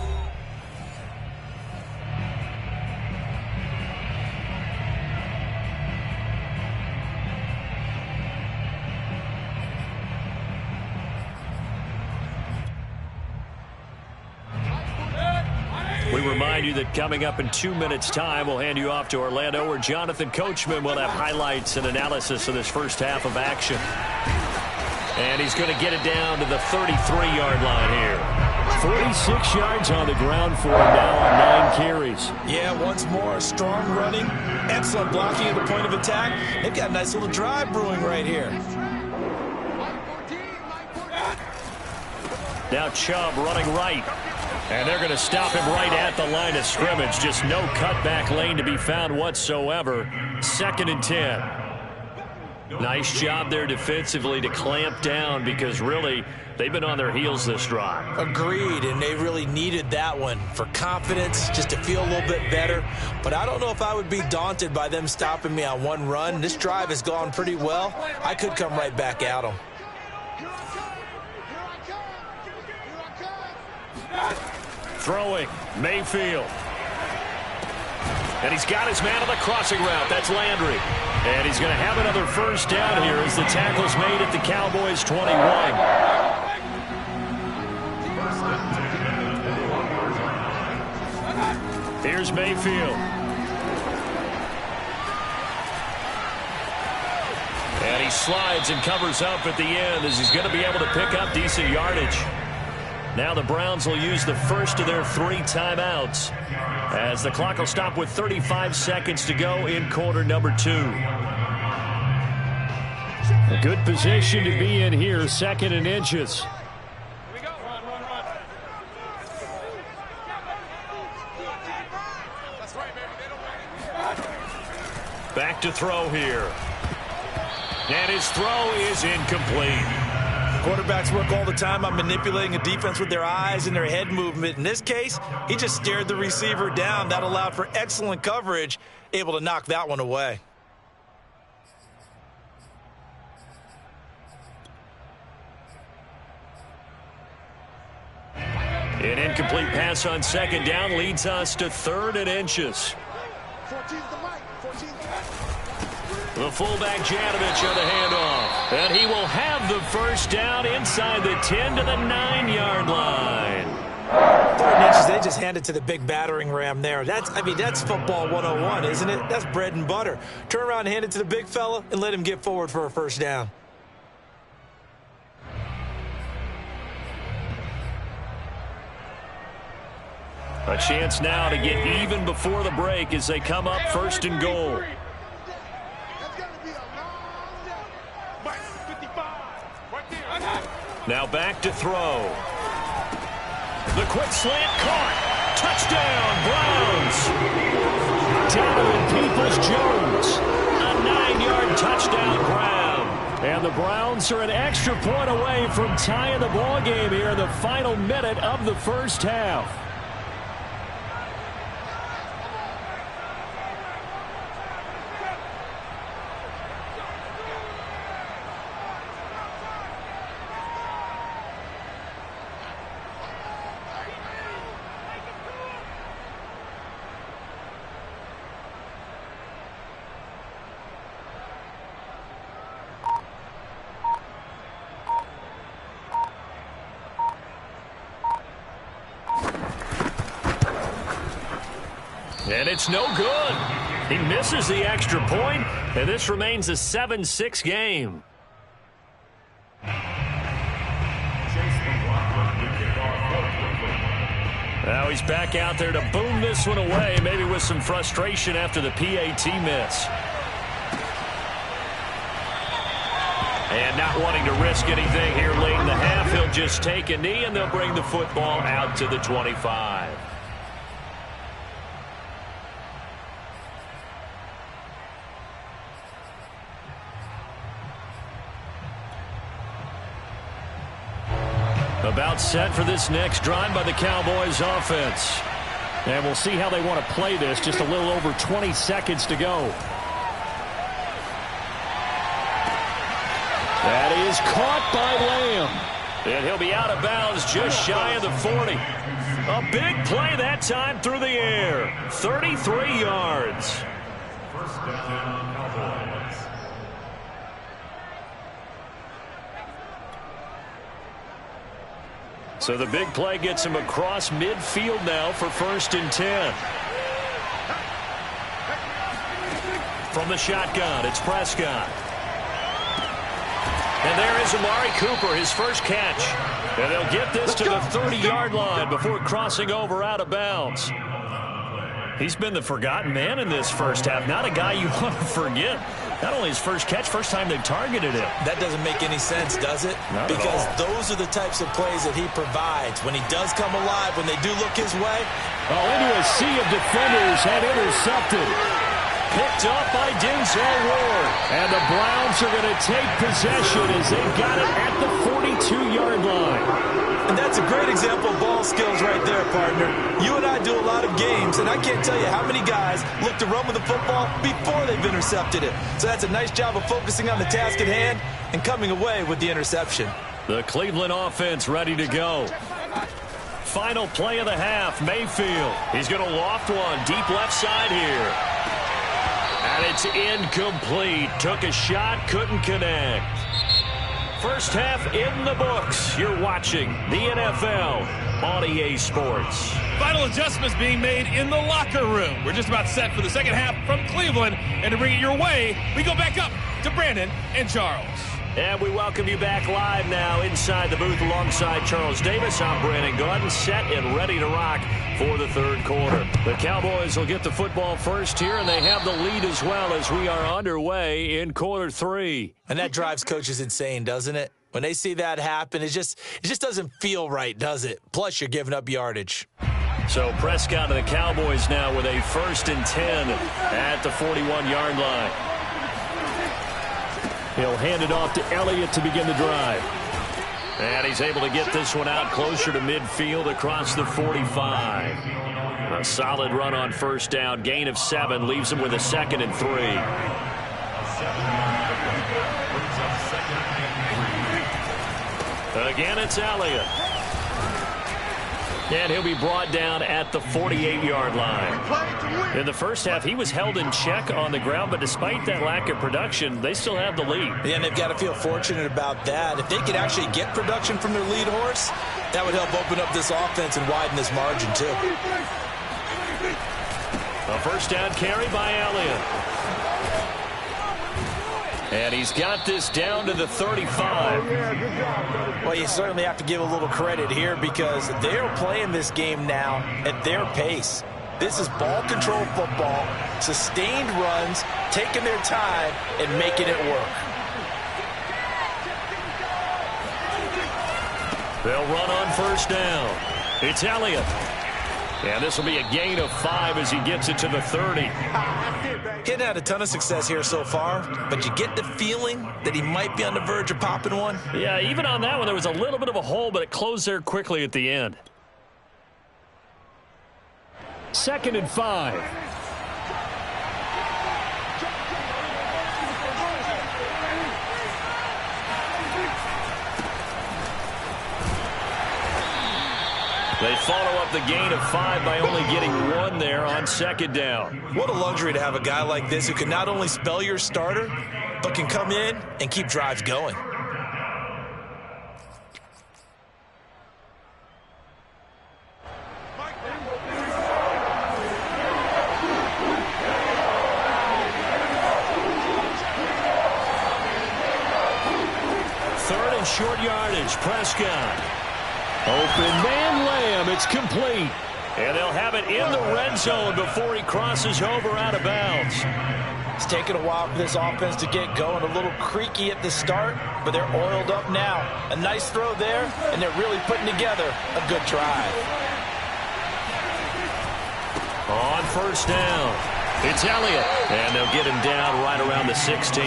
We remind you that coming up in 2 minutes' time, we'll hand you off to Orlando, where Jonathan Coachman will have highlights and analysis of this first half of action. And he's going to get it down to the 33-yard line here. 46 yards on the ground for him now on 9 carries. Yeah, once more, strong running, excellent blocking at the point of attack. They've got a nice little drive brewing right here. Now Chubb running right. And they're going to stop him right at the line of scrimmage. Just no cutback lane to be found whatsoever. 2nd and 10. Nice job there defensively to clamp down, because really they've been on their heels this drive. Agreed, and they really needed that one for confidence, just to feel a little bit better. But I don't know if I would be daunted by them stopping me on one run. This drive has gone pretty well. I could come right back at them. Throwing, Mayfield. And he's got his man on the crossing route. That's Landry. And he's going to have another first down here as the tackle's made at the Cowboys 21. Here's Mayfield. And he slides and covers up at the end as he's going to be able to pick up decent yardage. Now the Browns will use the first of their 3 timeouts, as the clock will stop with 35 seconds to go in quarter number 2. A good position to be in here, 2nd and inches. Back to throw here. And his throw is incomplete. Quarterbacks work all the time on manipulating a defense with their eyes and their head movement. In this case, he just stared the receiver down. That allowed for excellent coverage, able to knock that one away. An incomplete pass on 2nd down leads us to 3rd and inches. 14's the mic. 14's the mic. The fullback Janovich on the handoff. And he will have the first down inside the 10 to the 9-yard line. 3rd and inches, they just handed to the big battering ram there. That's football 101, isn't it? That's bread and butter. Turn around and hand it to the big fella and let him get forward for a first down. A chance now to get even before the break as they come up 1st and goal. Now back to throw. The quick slant caught. Touchdown, Browns. Donovan Peoples-Jones. A 9-yard touchdown grab. And the Browns are an extra point away from tying the ball game here in the final minute of the first half. And it's no good. He misses the extra point, and this remains a 7-6 game. Now he's back out there to boom this one away, maybe with some frustration after the PAT miss. And not wanting to risk anything here late in the half, he'll just take a knee, and they'll bring the football out to the 25. About set for this next drive by the Cowboys offense. And we'll see how they want to play this. Just a little over 20 seconds to go. That is caught by Lamb. And he'll be out of bounds just shy of the 40. A big play that time through the air. 33 yards. First down, Cowboys. So the big play gets him across midfield now for 1st and 10. From the shotgun, it's Prescott. And there is Amari Cooper, his first catch. And they'll get this to the 30-yard line before crossing over out of bounds. He's been the forgotten man in this first half. Not a guy you want to forget. Not only his first catch, first time they've targeted him. That doesn't make any sense, does it? Not because at all. those are the types of plays that he provides. When he does come alive, when they do look his way. Into a sea of defenders and intercepted. Picked up by Denzel Ward. And the Browns are going to take possession as they've got it at the 42-yard line. And that's a great example of ball skills right there, partner. You and I do a lot of games, and I can't tell you how many guys look to run with the football before they've intercepted it. So that's a nice job of focusing on the task at hand and coming away with the interception. The Cleveland offense ready to go. Final play of the half, Mayfield. He's going to loft one deep left side here. And it's incomplete. Took a shot, couldn't connect. First half in the books. You're watching the NFL on EA Sports. Final adjustments being made in the locker room. We're just about set for the second half from Cleveland. And to bring it your way, we go back up to Brandon and Charles. And we welcome you back live now inside the booth alongside Charles Davis. I'm Brandon Gordon, set and ready to rock for the third quarter. The Cowboys will get the football first here, and they have the lead as well as we are underway in quarter 3. And that drives coaches insane, doesn't it? When they see that happen, it just doesn't feel right, does it? Plus, you're giving up yardage. So Prescott and the Cowboys now with a 1st and 10 at the 41-yard line. He'll hand it off to Elliott to begin the drive. And he's able to get this one out closer to midfield across the 45. A solid run on first down. Gain of 7 leaves him with a 2nd and 3. Again, it's Elliott. And he'll be brought down at the 48-yard line. In the first half, he was held in check on the ground, but despite that lack of production, they still have the lead. Yeah, and they've got to feel fortunate about that. If they could actually get production from their lead horse, that would help open up this offense and widen this margin, too. A first down carry by Elliott. And he's got this down to the 35. Well, you certainly have to give a little credit here because they're playing this game now at their pace. This is ball control football, sustained runs, taking their time and making it work. They'll run on first down. It's Elliott. And this will be a gain of 5 as he gets it to the 30. He hadn't had a ton of success here so far, but you get the feeling that he might be on the verge of popping one. Yeah, even on that one, there was a little bit of a hole, but it closed there quickly at the end. 2nd and 5. They follow up the gain of 5 by only getting 1 there on 2nd down. What a luxury to have a guy like this who can not only spell your starter, but can come in and keep drives going. Third and short yardage, Prescott. Open man Lamb, it's complete. And they'll have it in the red zone before he crosses over out of bounds. It's taken a while for this offense to get going. A little creaky at the start, but they're oiled up now. A nice throw there, and they're really putting together a good drive. On first down, it's Elliott. And they'll get him down right around the 16.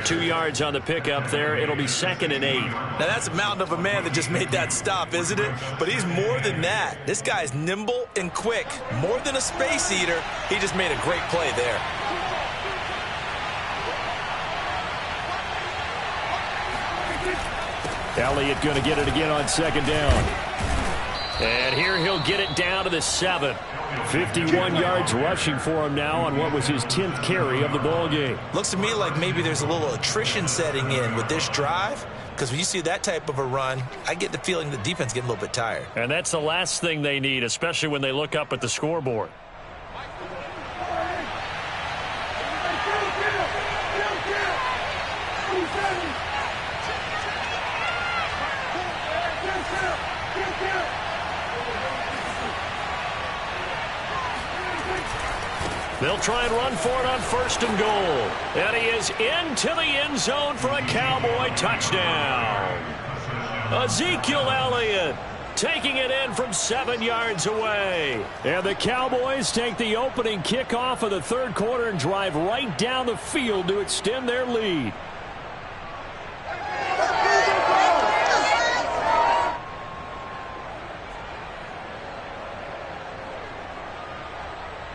2 yards on the pickup there. It'll be 2nd and 8. Now, that's a mountain of a man that just made that stop, isn't it? But he's more than that. This guy's nimble and quick. More than a space eater, he just made a great play there. Elliott going to get it again on 2nd down. And here he'll get it down to the 7. 51 yards rushing for him now on what was his 10th carry of the ball game. Looks to me like maybe there's a little attrition setting in with this drive. Because when you see that type of a run, I get the feeling the defense getting a little bit tired. And that's the last thing they need, especially when they look up at the scoreboard. They'll try and run for it on 1st and goal. And he is into the end zone for a Cowboy touchdown. Ezekiel Elliott taking it in from 7 yards away. And the Cowboys take the opening kickoff of the 3rd quarter and drive right down the field to extend their lead.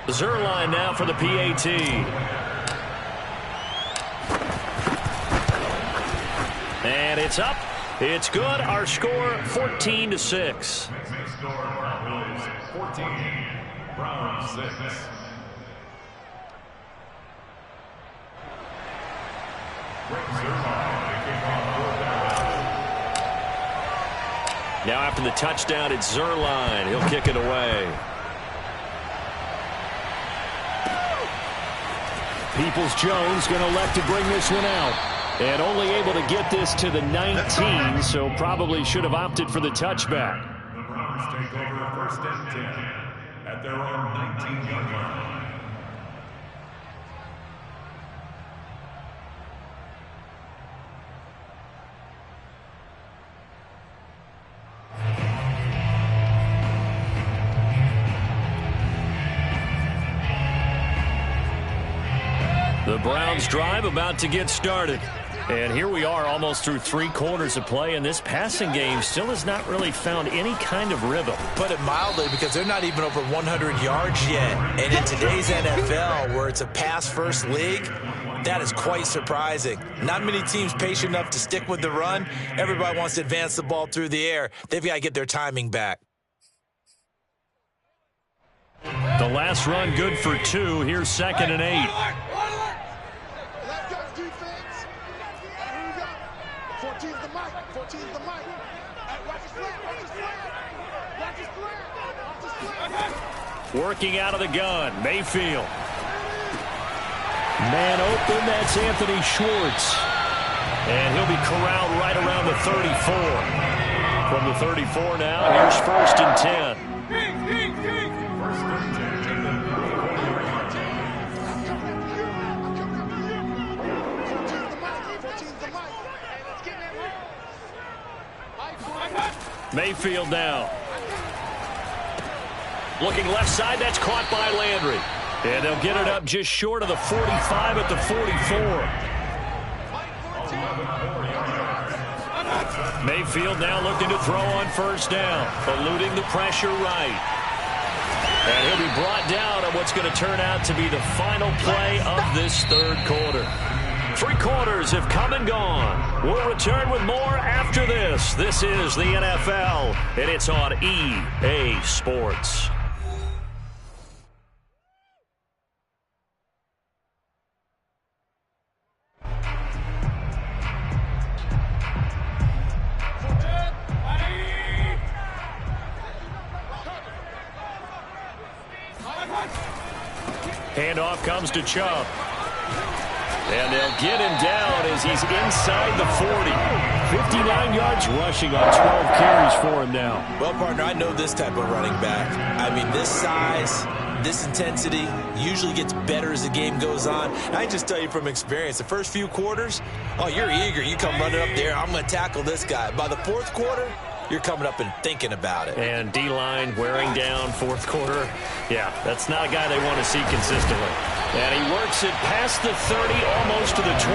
Zerline now for the PAT. And it's up. It's good. Our score 14-6. Next score, Cowboys 14, Browns 6. Now after the touchdown, it's Zerline. He'll kick it away. Peoples-Jones going to elect to bring this one out. And only able to get this to the 19, so probably should have opted for the touchback. The Browns take over 1st and 10 at their own 19-yard line. The Browns drive about to get started. And here we are almost through 3 quarters of play, and this passing game still has not really found any kind of rhythm. Put it mildly, because they're not even over 100 yards yet. And in today's NFL, where it's a pass-first league, that is quite surprising. Not many teams patient enough to stick with the run. Everybody wants to advance the ball through the air. They've got to get their timing back. The last run good for 2. Here's 2nd and 8. Working out of the gun, Mayfield. Man open, that's Anthony Schwartz. And he'll be corralled right around the 34. From the 34 now, here's 1st and 10. Mayfield now. Looking left side, that's caught by Landry. And they'll get it up just short of the 45 at the 44. Mayfield now looking to throw on 1st down, eluding the pressure right. And he'll be brought down on what's going to turn out to be the final play of this 3rd quarter. 3 quarters have come and gone. We'll return with more after this. This is the NFL, and it's on EA Sports. Handoff comes to Chubb. And they'll get him down as he's inside the 40. 59 yards rushing on 12 carries for him now. Well, partner, I know this type of running back. I mean, this size, this intensity usually gets better as the game goes on. And I just tell you from experience, the first few quarters, oh, you're eager. You come running up there, I'm going to tackle this guy. By the 4th quarter, you're coming up and thinking about it. And D-line wearing down 4th quarter. Yeah, that's not a guy they want to see consistently. And he works it past the 30, almost to the 25.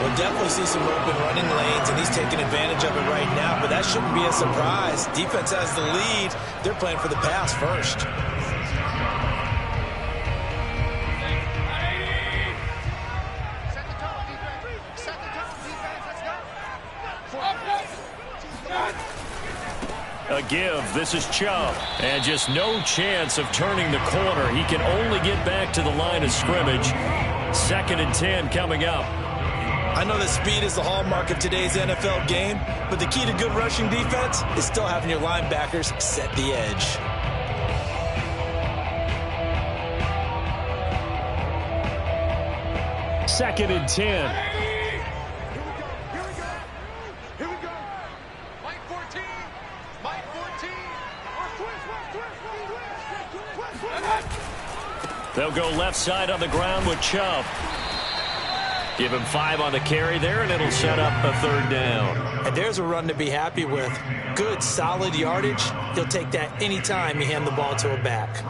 We'll definitely see some open running lanes, and he's taking advantage of it right now, but that shouldn't be a surprise. Defense has the lead. They're playing for the pass first. A give. This is Chubb. And just no chance of turning the corner. He can only get back to the line of scrimmage. 2nd and 10 coming up. I know that speed is the hallmark of today's NFL game, but the key to good rushing defense is still having your linebackers set the edge. Second and 10. Here we go. Mike 14. Mike 14. They'll go left side on the ground with Chubb. Give him 5 on the carry there, and it'll set up a third down. And there's a run to be happy with. Good, solid yardage. He'll take that anytime you hand the ball to a back.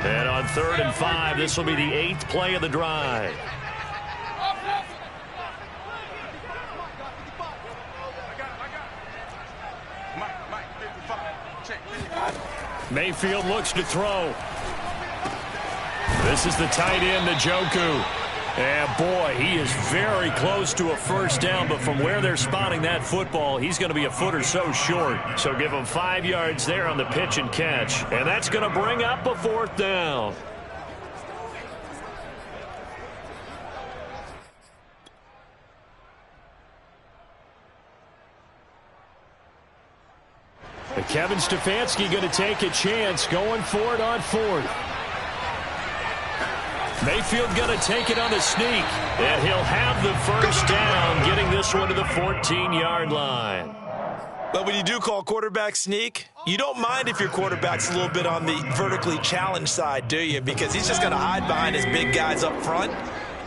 And on 3rd and 5, this will be the 8th play of the drive. Mayfield looks to throw. This is the tight end, Njoku. And boy, he is very close to a first down, but from where they're spotting that football, he's going to be a foot or so short. So give him 5 yards there on the pitch and catch. And that's going to bring up a 4th down. And Kevin Stefanski going to take a chance going for it on 4th. Mayfield going to take it on the sneak, and he'll have the first down, getting this one to the 14-yard line. But when you do call quarterback sneak, you don't mind if your quarterback's a little bit on the vertically challenged side, do you? Because he's just going to hide behind his big guys up front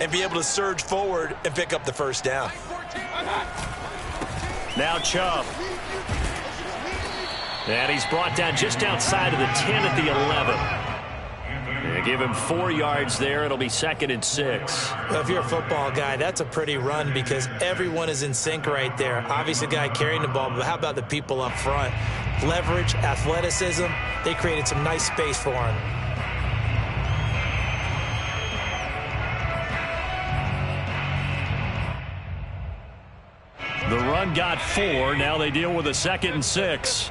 and be able to surge forward and pick up the first down. Now Chubb. And he's brought down just outside of the 10 at the 11. They give him 4 yards there. It'll be 2nd and 6. Well, if you're a football guy, that's a pretty run because everyone is in sync right there. Obviously, the guy carrying the ball, but how about the people up front? Leverage, athleticism, they created some nice space for him. The run got 4. Now they deal with a 2nd and 6.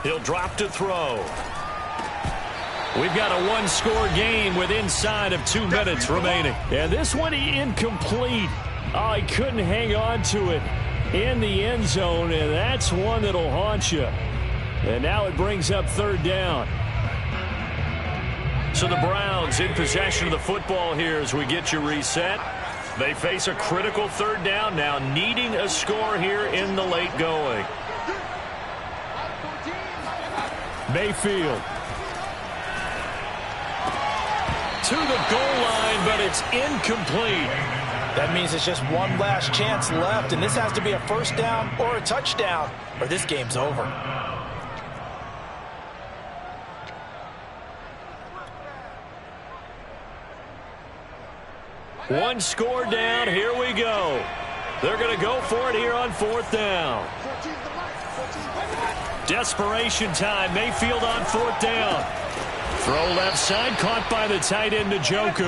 He'll drop to throw. We've got a 1-score game with inside of 2 minutes remaining. And this one incomplete. Oh, he couldn't hang on to it in the end zone, and that's one that'll haunt you. And now it brings up 3rd down. So the Browns in possession of the football here as we get you reset. They face a critical 3rd down now, needing a score here in the late going. Mayfield to the goal line, but it's incomplete. That means it's just one last chance left, and this has to be a first down or a touchdown, or this game's over. One score down. Here we go. They're going to go for it here on 4th down. Desperation time. Mayfield on 4th down. Throw left side, caught by the tight end, Njoku.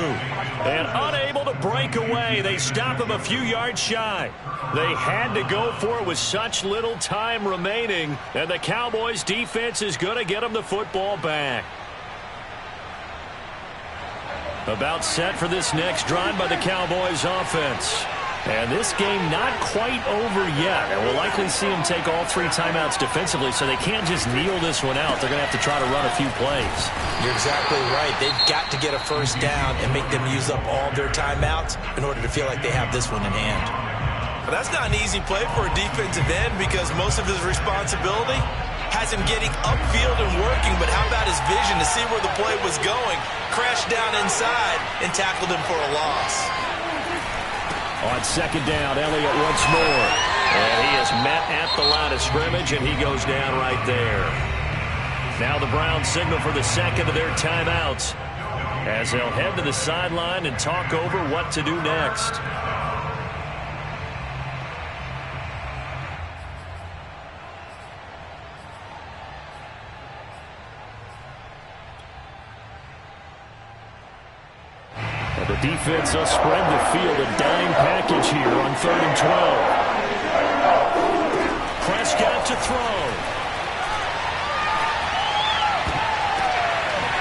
And unable to break away. They stop him a few yards shy. They had to go for it with such little time remaining. And the Cowboys defense is going to get them the football back. About set for this next drive by the Cowboys offense. And this game not quite over yet. And we'll likely see them take all 3 timeouts defensively, so they can't just kneel this one out. They're going to have to try to run a few plays. You're exactly right. They've got to get a first down and make them use up all their timeouts in order to feel like they have this one in hand. But that's not an easy play for a defensive end because most of his responsibility has him getting upfield and working, but how about his vision to see where the play was going, crashed down inside, and tackled him for a loss. On 2nd down, Elliott once more. And he is met at the line of scrimmage, and he goes down right there. Now the Browns signal for the 2nd of their timeouts as they'll head to the sideline and talk over what to do next. defense will spread the field, a dime package here on 3rd and 12. Prescott to throw.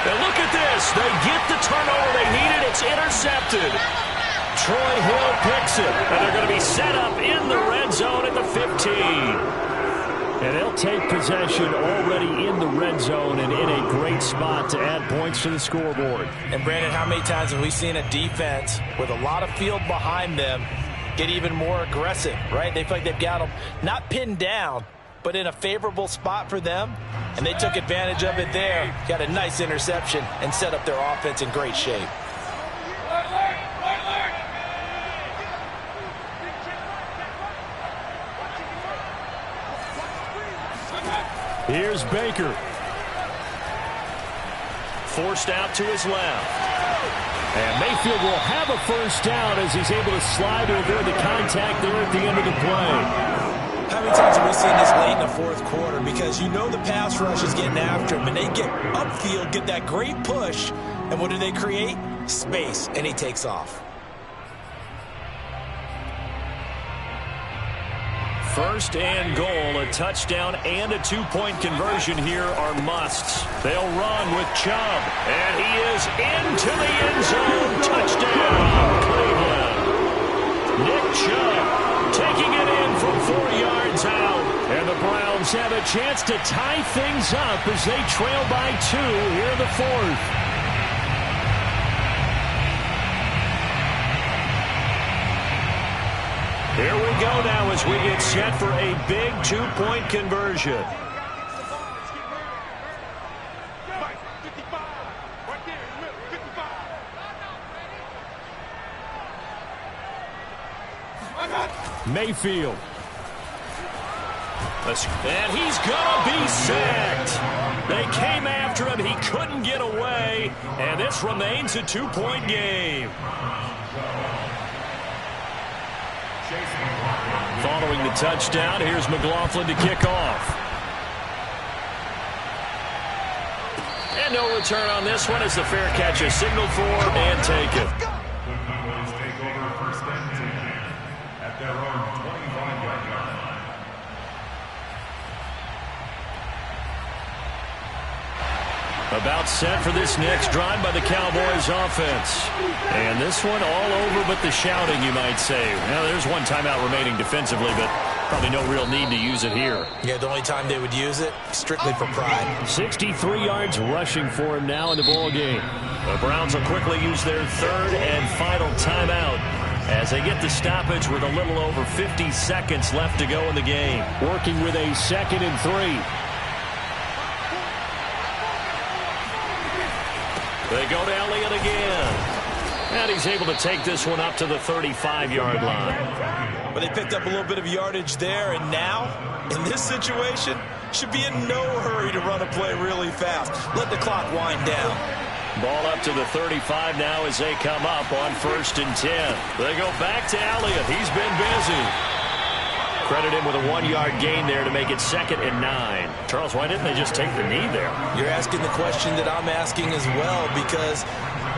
And look at this. They get the turnover they needed. It's intercepted. Troy Hill picks it, and they're going to be set up in the red zone at the 15. And they'll take possession already in the red zone and in a great spot to add points to the scoreboard. And, Brandon, how many times have we seen a defense with a lot of field behind them get even more aggressive, right? They feel like they've got them not pinned down, but in a favorable spot for them, and they took advantage of it there. Got a nice interception and set up their offense in great shape. Here's Baker. Forced out to his left. And Mayfield will have a first down as he's able to slide to avoid the contact there at the end of the play. How many times have we seen this late in the fourth quarter? Because you know the pass rush is getting after him, and they get upfield, get that great push, and what do they create? Space, and he takes off. First and goal, a touchdown and a two-point conversion here are musts. They'll run with Chubb, and he is into the end zone. Touchdown, Cleveland. Nick Chubb taking it in from 4 yards out. And the Browns have a chance to tie things up as they trail by 2 here in the 4th. Here we go now as we get set for a big two-point conversion. Mayfield. And he's going to be sacked. They came after him. He couldn't get away. And this remains a two-point game. Following the touchdown, here's McLaughlin to kick off. And no return on this one as the fair catch is signaled for and taken. The Cowboys take over 1st and 10 at their own 25-yard line. About set for this next drive by the Cowboys offense. And this one all over but the shouting, you might say. Well, there's one timeout remaining defensively, but probably no real need to use it here. Yeah, the only time they would use it, strictly for pride. 63 yards rushing for him now in the ball game. The Browns will quickly use their 3rd and final timeout as they get the stoppage with a little over 50 seconds left to go in the game. Working with a 2nd and 3. They go to Elliott again. And he's able to take this one up to the 35-yard line. But they picked up a little bit of yardage there, and now, in this situation, should be in no hurry to run a play really fast. Let the clock wind down. Ball up to the 35 now as they come up on 1st and 10. They go back to Elliott. He's been busy. Credit him with a 1-yard gain there to make it 2nd and 9. Charles, why didn't they just take the knee there? You're asking the question that I'm asking as well, because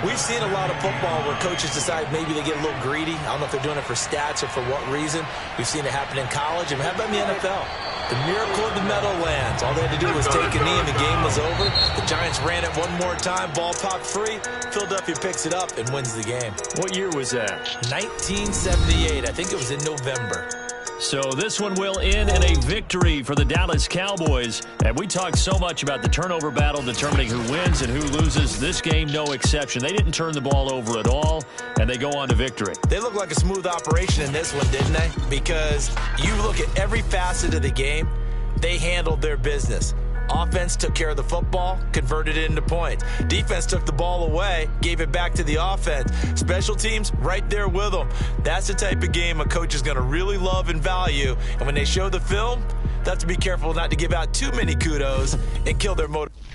we've seen a lot of football where coaches decide maybe they get a little greedy. I don't know if they're doing it for stats or for what reason. We've seen it happen in college. And how about in the NFL? The miracle of the Meadowlands. All they had to do was take a knee and the game was over. The Giants ran it one more time. Ball popped free. Philadelphia picks it up and wins the game. What year was that? 1978. I think it was in November. So this one will end in a victory for the Dallas Cowboys. And we talked so much about the turnover battle determining who wins and who loses. This game, no exception. They didn't turn the ball over at all, and they go on to victory. They look like a smooth operation in this one, didn't they? Because you look at every facet of the game, they handled their business. Offense took care of the football, converted it into points. Defense took the ball away, gave it back to the offense. Special teams, right there with them. That's the type of game a coach is going to really love and value. And when they show the film, they have to be careful not to give out too many kudos and kill their motivation.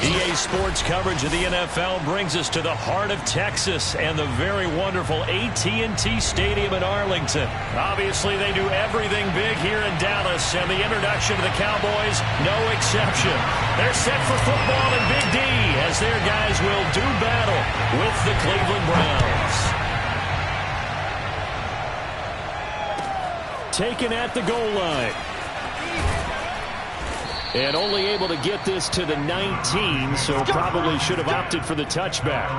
EA Sports coverage of the NFL brings us to the heart of Texas and the very wonderful AT&T Stadium in Arlington. Obviously, they do everything big here in Dallas, and the introduction to the Cowboys, no exception. They're set for football in Big D as their guys will do battle with the Cleveland Browns. Taken at the goal line. And only able to get this to the 19, so probably should have opted for the touchback.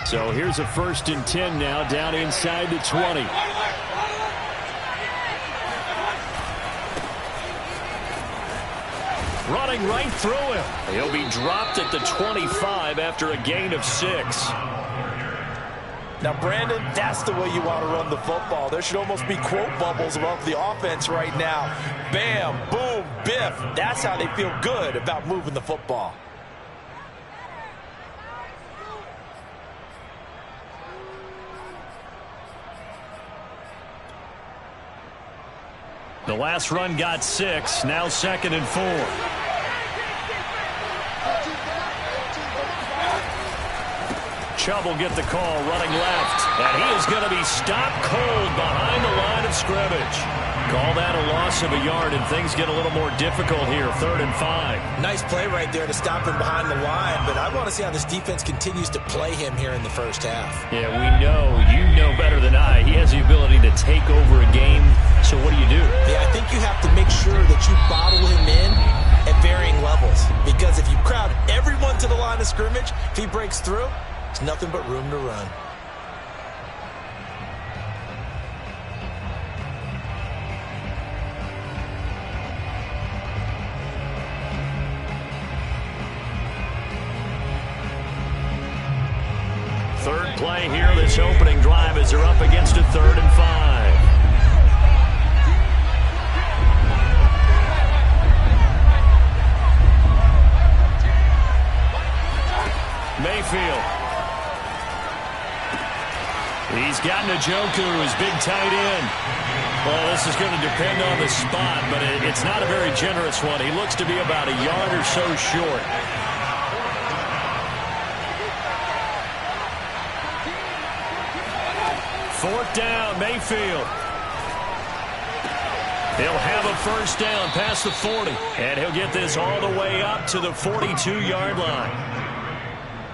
So here's a 1st and 10 now, down inside the 20. Running right through him. He'll be dropped at the 25 after a gain of 6. Now, Brandon, that's the way you want to run the football. There should almost be quote bubbles above the offense right now. Bam, boom, biff. That's how they feel good about moving the football. The last run got 6, now 2nd and 4. Chubb will get the call running left, and he is going to be stopped cold behind the line of scrimmage. Call that a loss of a yard, and things get a little more difficult here, 3rd and 5. Nice play right there to stop him behind the line, but I want to see how this defense continues to play him here in the first half. Yeah, we know, you know better than I, he has the ability to take over a game, so what do you do? Yeah, I think you have to make sure that you bottle him in at varying levels, because if you crowd everyone to the line of scrimmage, if he breaks through, there's nothing but room to run. Third play here, this opening drive, as they're up against a 3rd and 5. Mayfield. He's got Njoku, his big tight end. Well, this is going to depend on the spot, but it's not a very generous one. He looks to be about a yard or so short. Fourth down, Mayfield. He'll have a first down past the 40, and he'll get this all the way up to the 42-yard line.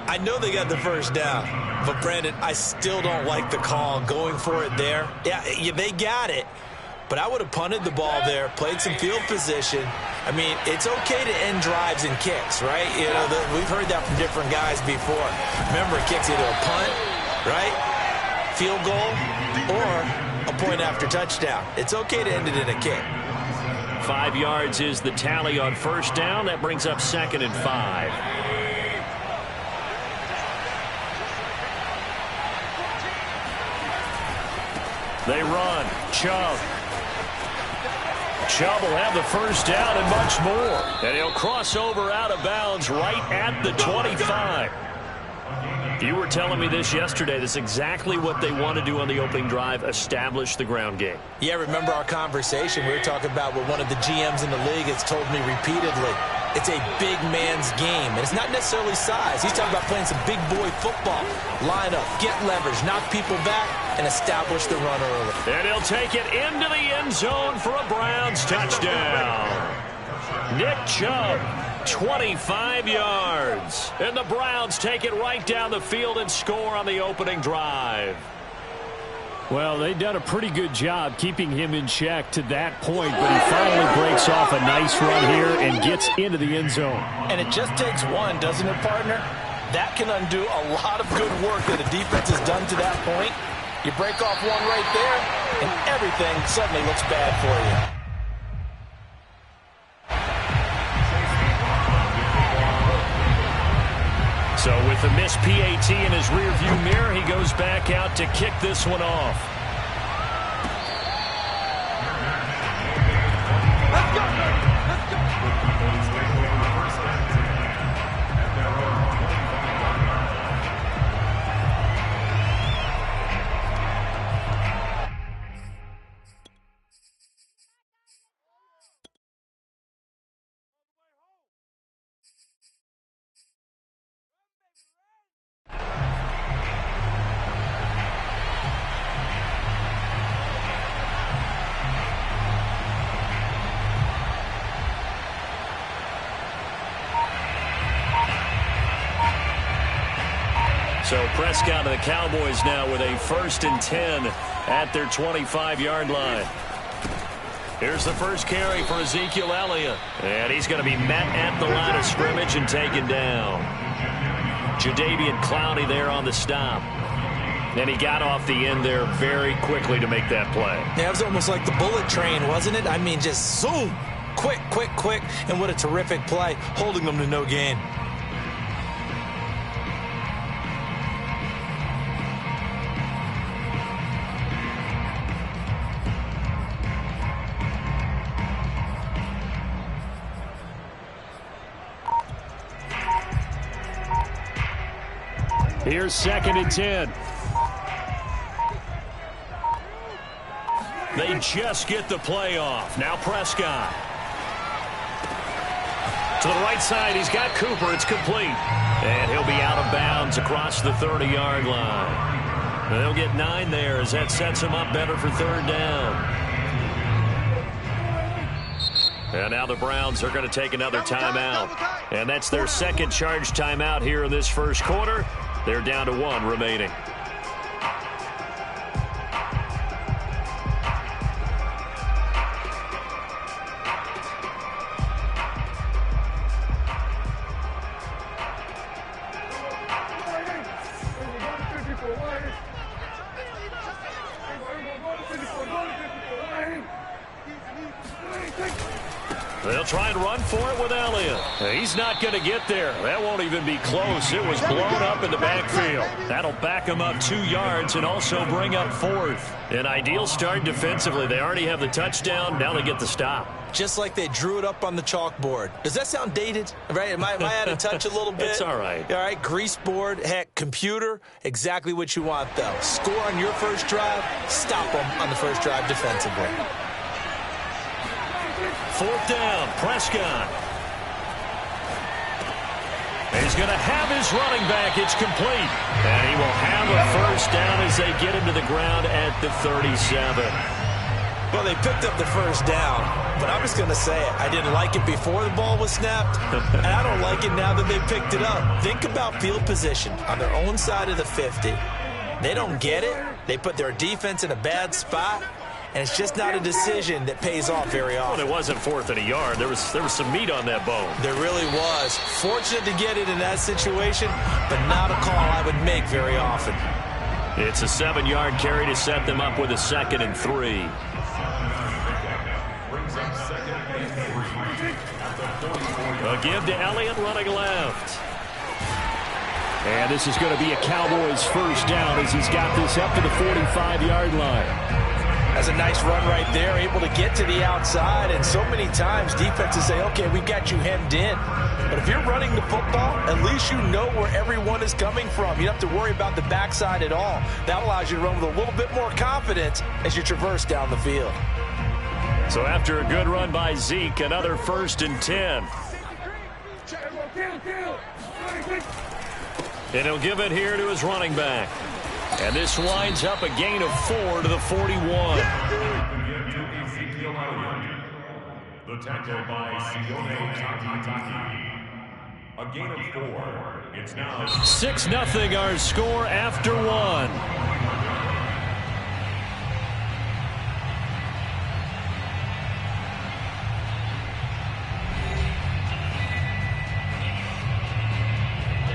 I know they got the first down, but, Brandon, I still don't like the call going for it there. Yeah, they got it, but I would have punted the ball there, played some field position. I mean, it's okay to end drives and kicks, right? You know, we've heard that from different guys before. Remember, it kicks either a punt, right? Field goal, or a point after touchdown. It's okay to end it in a kick. 5 yards is the tally on first down. That brings up 2nd and 5. They run. Chubb. Chubb will have the first down and much more. And he'll cross over out of bounds right at the 25. You were telling me this yesterday. That's exactly what they want to do on the opening drive, establish the ground game. Yeah, remember our conversation. We were talking about what one of the GMs in the league has told me repeatedly. It's a big man's game, and it's not necessarily size. He's talking about playing some big boy football. Line up, get leverage, knock people back, and establish the run early. And he'll take it into the end zone for a Browns touchdown. Nick Chubb, 25 yards. And the Browns take it right down the field and score on the opening drive. Well, they've done a pretty good job keeping him in check to that point, but he finally breaks off a nice run here and gets into the end zone. And it just takes one, doesn't it, partner? That can undo a lot of good work that a defense has done to that point. You break off one right there, and everything suddenly looks bad for you. So with the missed PAT in his rearview mirror, he goes back out to kick this one off. So Prescott of the Cowboys now with a 1st and 10 at their 25-yard line. Here's the first carry for Ezekiel Elliott. And he's going to be met at the line of scrimmage and taken down. Jadeveon Clowney there on the stop. And he got off the end there very quickly to make that play. Yeah, it was almost like the bullet train, wasn't it? I mean, just zoom. Quick, quick, quick. And what a terrific play, holding them to no gain. Here's 2nd and 10. They just get the play off. Now Prescott. To the right side, he's got Cooper. It's complete. And he'll be out of bounds across the 30-yard line. They'll get 9 there as that sets him up better for 3rd down. And now the Browns are going to take another timeout. And that's their 2nd charge timeout here in this first quarter. They're down to 1 remaining. They'll try and run for it with Elliott. He's not going to get there. That won't even be close. It was blown up in the backfield. That'll back him up 2 yards and also bring up 4th. An ideal start defensively. They already have the touchdown. Now they get the stop. Just like they drew it up on the chalkboard. Does that sound dated? Right? Am I out of touch a little bit? It's all right. All right, grease board, heck, computer, exactly what you want, though. Score on your first drive, stop them on the first drive defensively. 4th down, Prescott. He's going to have his running back. It's complete. And he will have a first down as they get him to the ground at the 37. Well, they picked up the first down, but I'm just going to say it. I didn't like it before the ball was snapped, and I don't like it now that they picked it up. Think about field position on their own side of the 50. They don't get it. They put their defense in a bad spot. And it's just not a decision that pays off very often. Well, it wasn't 4th and a yard. There was some meat on that bone. There really was. Fortunate to get it in that situation, but not a call I would make very often. It's a 7-yard carry to set them up with a 2nd and 3. Brings up 2nd and A give to Elliott running left. And this is going to be a Cowboys first down as he's got this up to the 45-yard line. That's a nice run right there, able to get to the outside. And so many times defenses say, okay, we've got you hemmed in. But if you're running the football, at least you know where everyone is coming from. You don't have to worry about the backside at all. That allows you to run with a little bit more confidence as you traverse down the field. So after a good run by Zeke, another 1st and 10. And he'll give it here to his running back. And this winds up a gain of 4 to the 41. The tackle by Sione Takitaki. A gain of 4. It's now 6-0 our score after 1.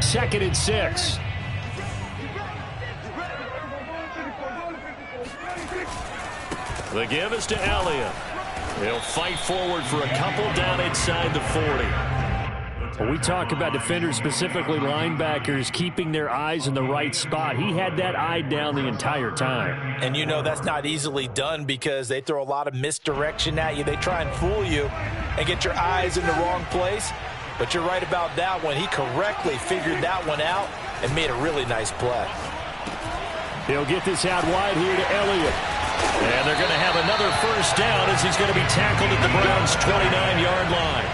Second and 6. The give is to Elliott. He'll fight forward for a couple down inside the 40. When we talk about defenders, specifically linebackers, keeping their eyes in the right spot, he had that eye down the entire time. And you know that's not easily done because they throw a lot of misdirection at you. They try and fool you and get your eyes in the wrong place. But you're right about that one. He correctly figured that one out and made a really nice play. He'll get this out wide here to Elliott. And they're going to have another first down as he's going to be tackled at the Browns' 29-yard line.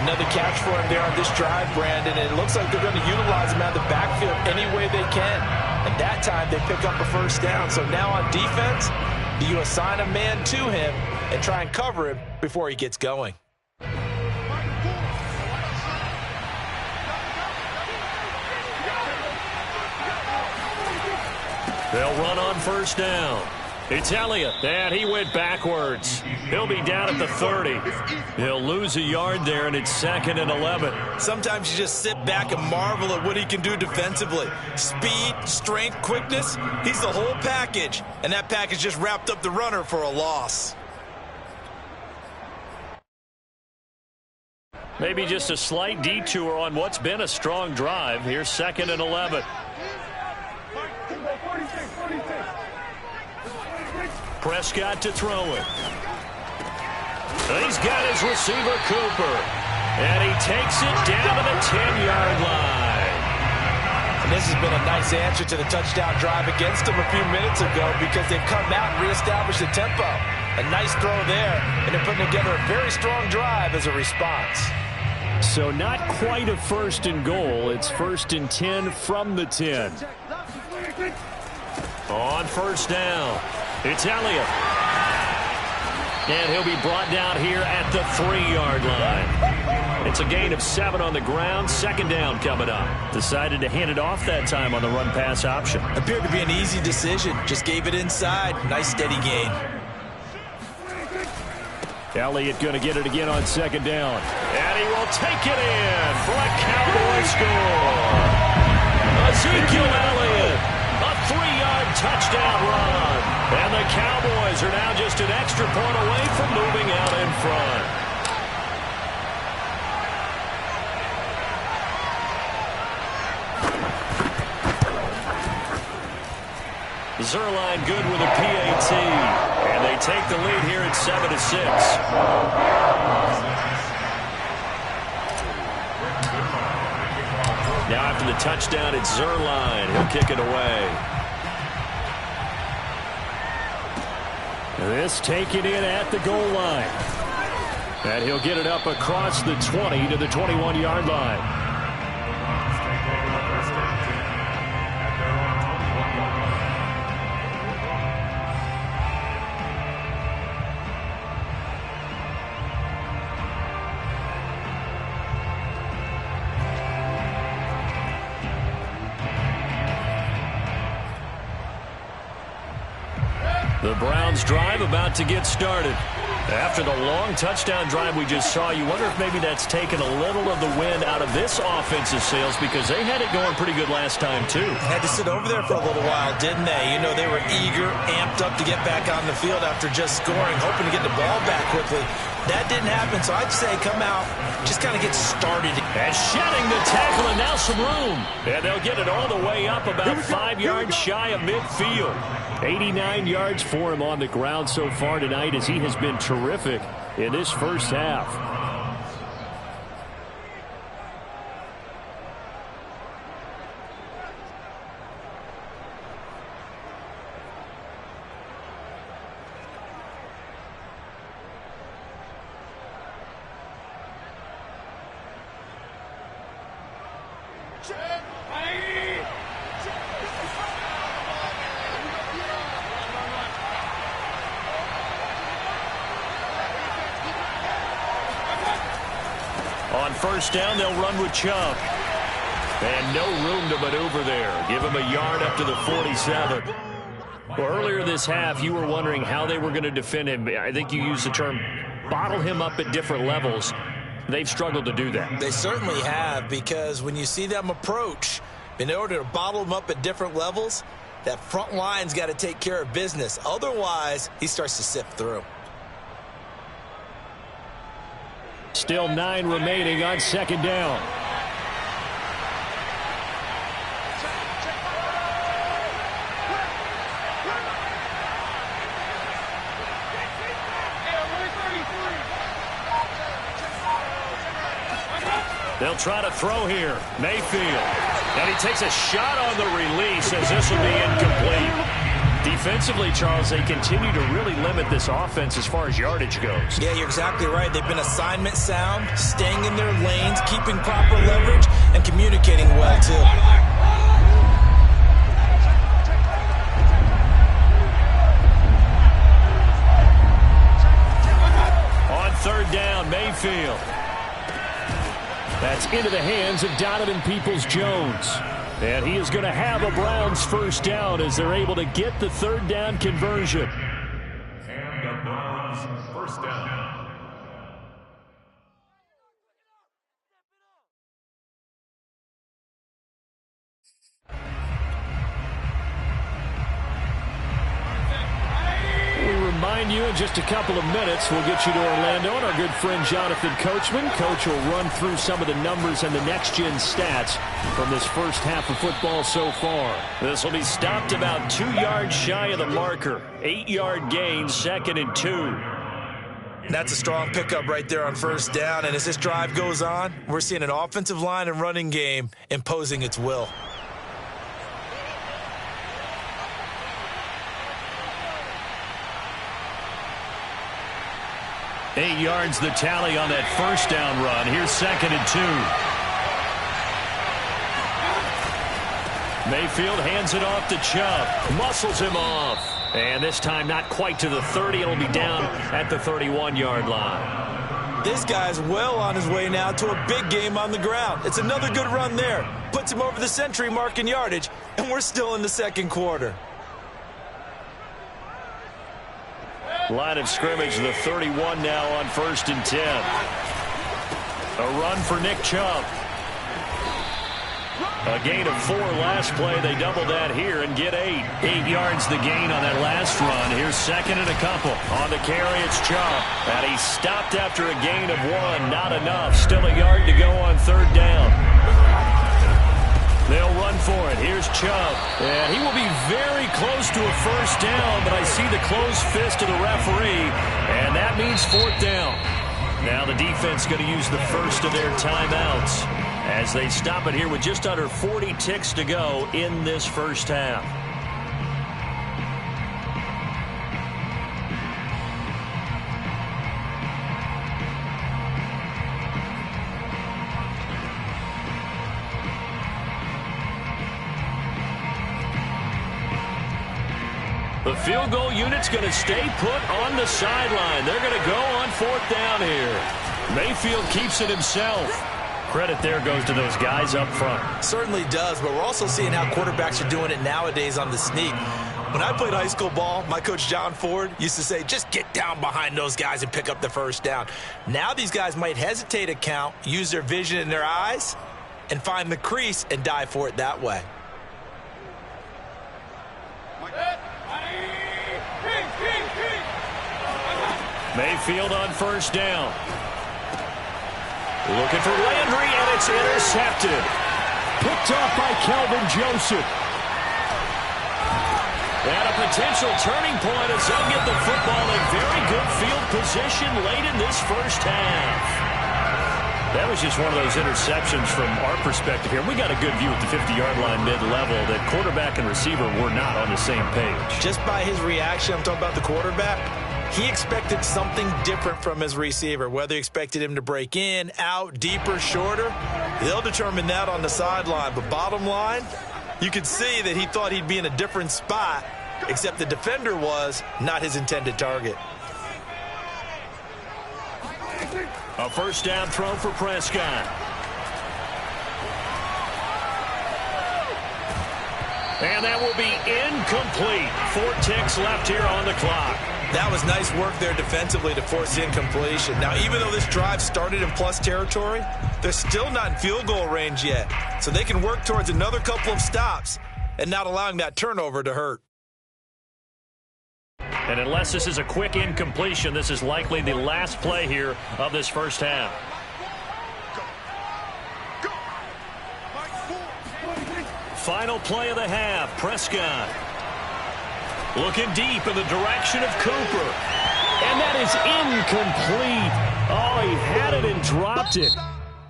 Another catch for him there on this drive, Brandon, and it looks like they're going to utilize him out of the backfield any way they can. And that time they pick up a first down. So now on defense, do you assign a man to him and try and cover him before he gets going? They'll run on first down. It's Elliott, and he went backwards. He'll be down at the 30. He'll lose a yard there, and it's 2nd and 11. Sometimes you just sit back and marvel at what he can do defensively. Speed, strength, quickness, he's the whole package. And that package just wrapped up the runner for a loss. Maybe just a slight detour on what's been a strong drive. Here's 2nd and 11. Prescott to throw it. He's got his receiver, Cooper. And he takes it down to the 10-yard line. And this has been a nice answer to the touchdown drive against them a few minutes ago because they've come out and reestablished the tempo. A nice throw there, and they're putting together a very strong drive as a response. So not quite a 1st and goal. It's 1st and 10 from the 10. On first down, it's Elliott. And he'll be brought down here at the 3-yard line. It's a gain of 7 on the ground. 2nd down coming up. Decided to hand it off that time on the run-pass option. Appeared to be an easy decision. Just gave it inside. Nice steady gain. Elliott going to get it again on 2nd down. And he will take it in for a Cowboy score. Ezekiel Elliott, a 3-yard touchdown run. And the Cowboys are now just an extra point away from moving out in front. Zerline good with a PAT. And they take the lead here at 7-6. Now after the touchdown, it's Zerline. He'll kick it away. This taken in at the goal line. And he'll get it up across the 20 to the 21-yard line. The Browns drive about to get started. After the long touchdown drive we just saw, you wonder if maybe that's taken a little of the wind out of this offensive sails because they had it going pretty good last time too. Had to sit over there for a little while, didn't they? You know, they were eager, amped up to get back on the field after just scoring, hoping to get the ball back quickly. That didn't happen, so I'd say come out, just kind of get started. And shedding the tackle, and now some room. And they'll get it all the way up about 5 yards shy of midfield. 89 yards for him on the ground so far tonight, as he has been terrific in this first half. On first down, they'll run with Chubb. And no room to maneuver there. Give him a yard up to the 47. Well, earlier this half, you were wondering how they were going to defend him. I think you used the term bottle him up at different levels. They've struggled to do that. They certainly have, because when you see them approach, in order to bottle him up at different levels, that front line's got to take care of business. Otherwise, he starts to sift through. Still 9 remaining on second down. They'll try to throw here. Mayfield. And he takes a shot on the release as this will be incomplete. Defensively, Charles, they continue to really limit this offense as far as yardage goes. Yeah, you're exactly right. They've been assignment sound, staying in their lanes, keeping proper leverage, and communicating well, too. On third down, Mayfield. That's into the hands of Donovan Peoples-Jones. And he is going to have a Browns first down as they're able to get the third down conversion. And the Browns first down. Remind you in just a couple of minutes, we'll get you to Orlando and our good friend Jonathan Coachman. Coach will run through some of the numbers and the next-gen stats from this first half of football so far. This will be stopped about 2 yards shy of the marker. 8-yard gain, 2nd and 2. That's a strong pickup right there on first down. And as this drive goes on, we're seeing an offensive line and running game imposing its will. Eight yards the tally on that first down run. Here's 2nd and 2. Mayfield hands it off to Chubb. Muscles him off. And this time not quite to the 30. It'll be down at the 31-yard line. This guy's well on his way now to a big game on the ground. It's another good run there. Puts him over the century mark in yardage, and we're still in the second quarter. Line of scrimmage, the 31 now on 1st and 10. A run for Nick Chubb. A gain of 4 last play. They double that here and get 8. 8 yards the gain on that last run. Here's 2nd and a couple. On the carry, it's Chubb. And he stopped after a gain of 1. Not enough. Still a yard to go on third down. They'll run for it. Here's Chubb. And he will be very close to a first down, but I see the closed fist of the referee, and that means 4th down. Now the defense going to use the first of their timeouts as they stop it here with just under 40 ticks to go in this first half. The field goal unit's going to stay put on the sideline. They're going to go on 4th down here. Mayfield keeps it himself. Credit there goes to those guys up front. Certainly does, but we're also seeing how quarterbacks are doing it nowadays on the sneak. When I played high school ball, my coach John Ford used to say, just get down behind those guys and pick up the first down. Now these guys might hesitate a count, use their vision in their eyes, and find the crease and dive for it that way. Mayfield on first down. Looking for Landry, and it's intercepted. Picked off by Kelvin Joseph. And a potential turning point as they'll get the football in very good field position late in this first half. That was just one of those interceptions from our perspective here. We got a good view at the 50-yard line mid-level that quarterback and receiver were not on the same page. Just by his reaction, I'm talking about the quarterback, he expected something different from his receiver. Whether he expected him to break in, out, deeper, shorter, they'll determine that on the sideline. But bottom line, you could see that he thought he'd be in a different spot, except the defender was not his intended target. A first down throw for Prescott. And that will be incomplete. 4 ticks left here on the clock. That was nice work there defensively to force incompletion. Now, even though this drive started in plus territory, they're still not in field goal range yet. So they can work towards another couple of stops and not allowing that turnover to hurt. And unless this is a quick incompletion, this is likely the last play here of this first half. Final play of the half, Prescott. Looking deep in the direction of Cooper. And that is incomplete. Oh, he had it and dropped it.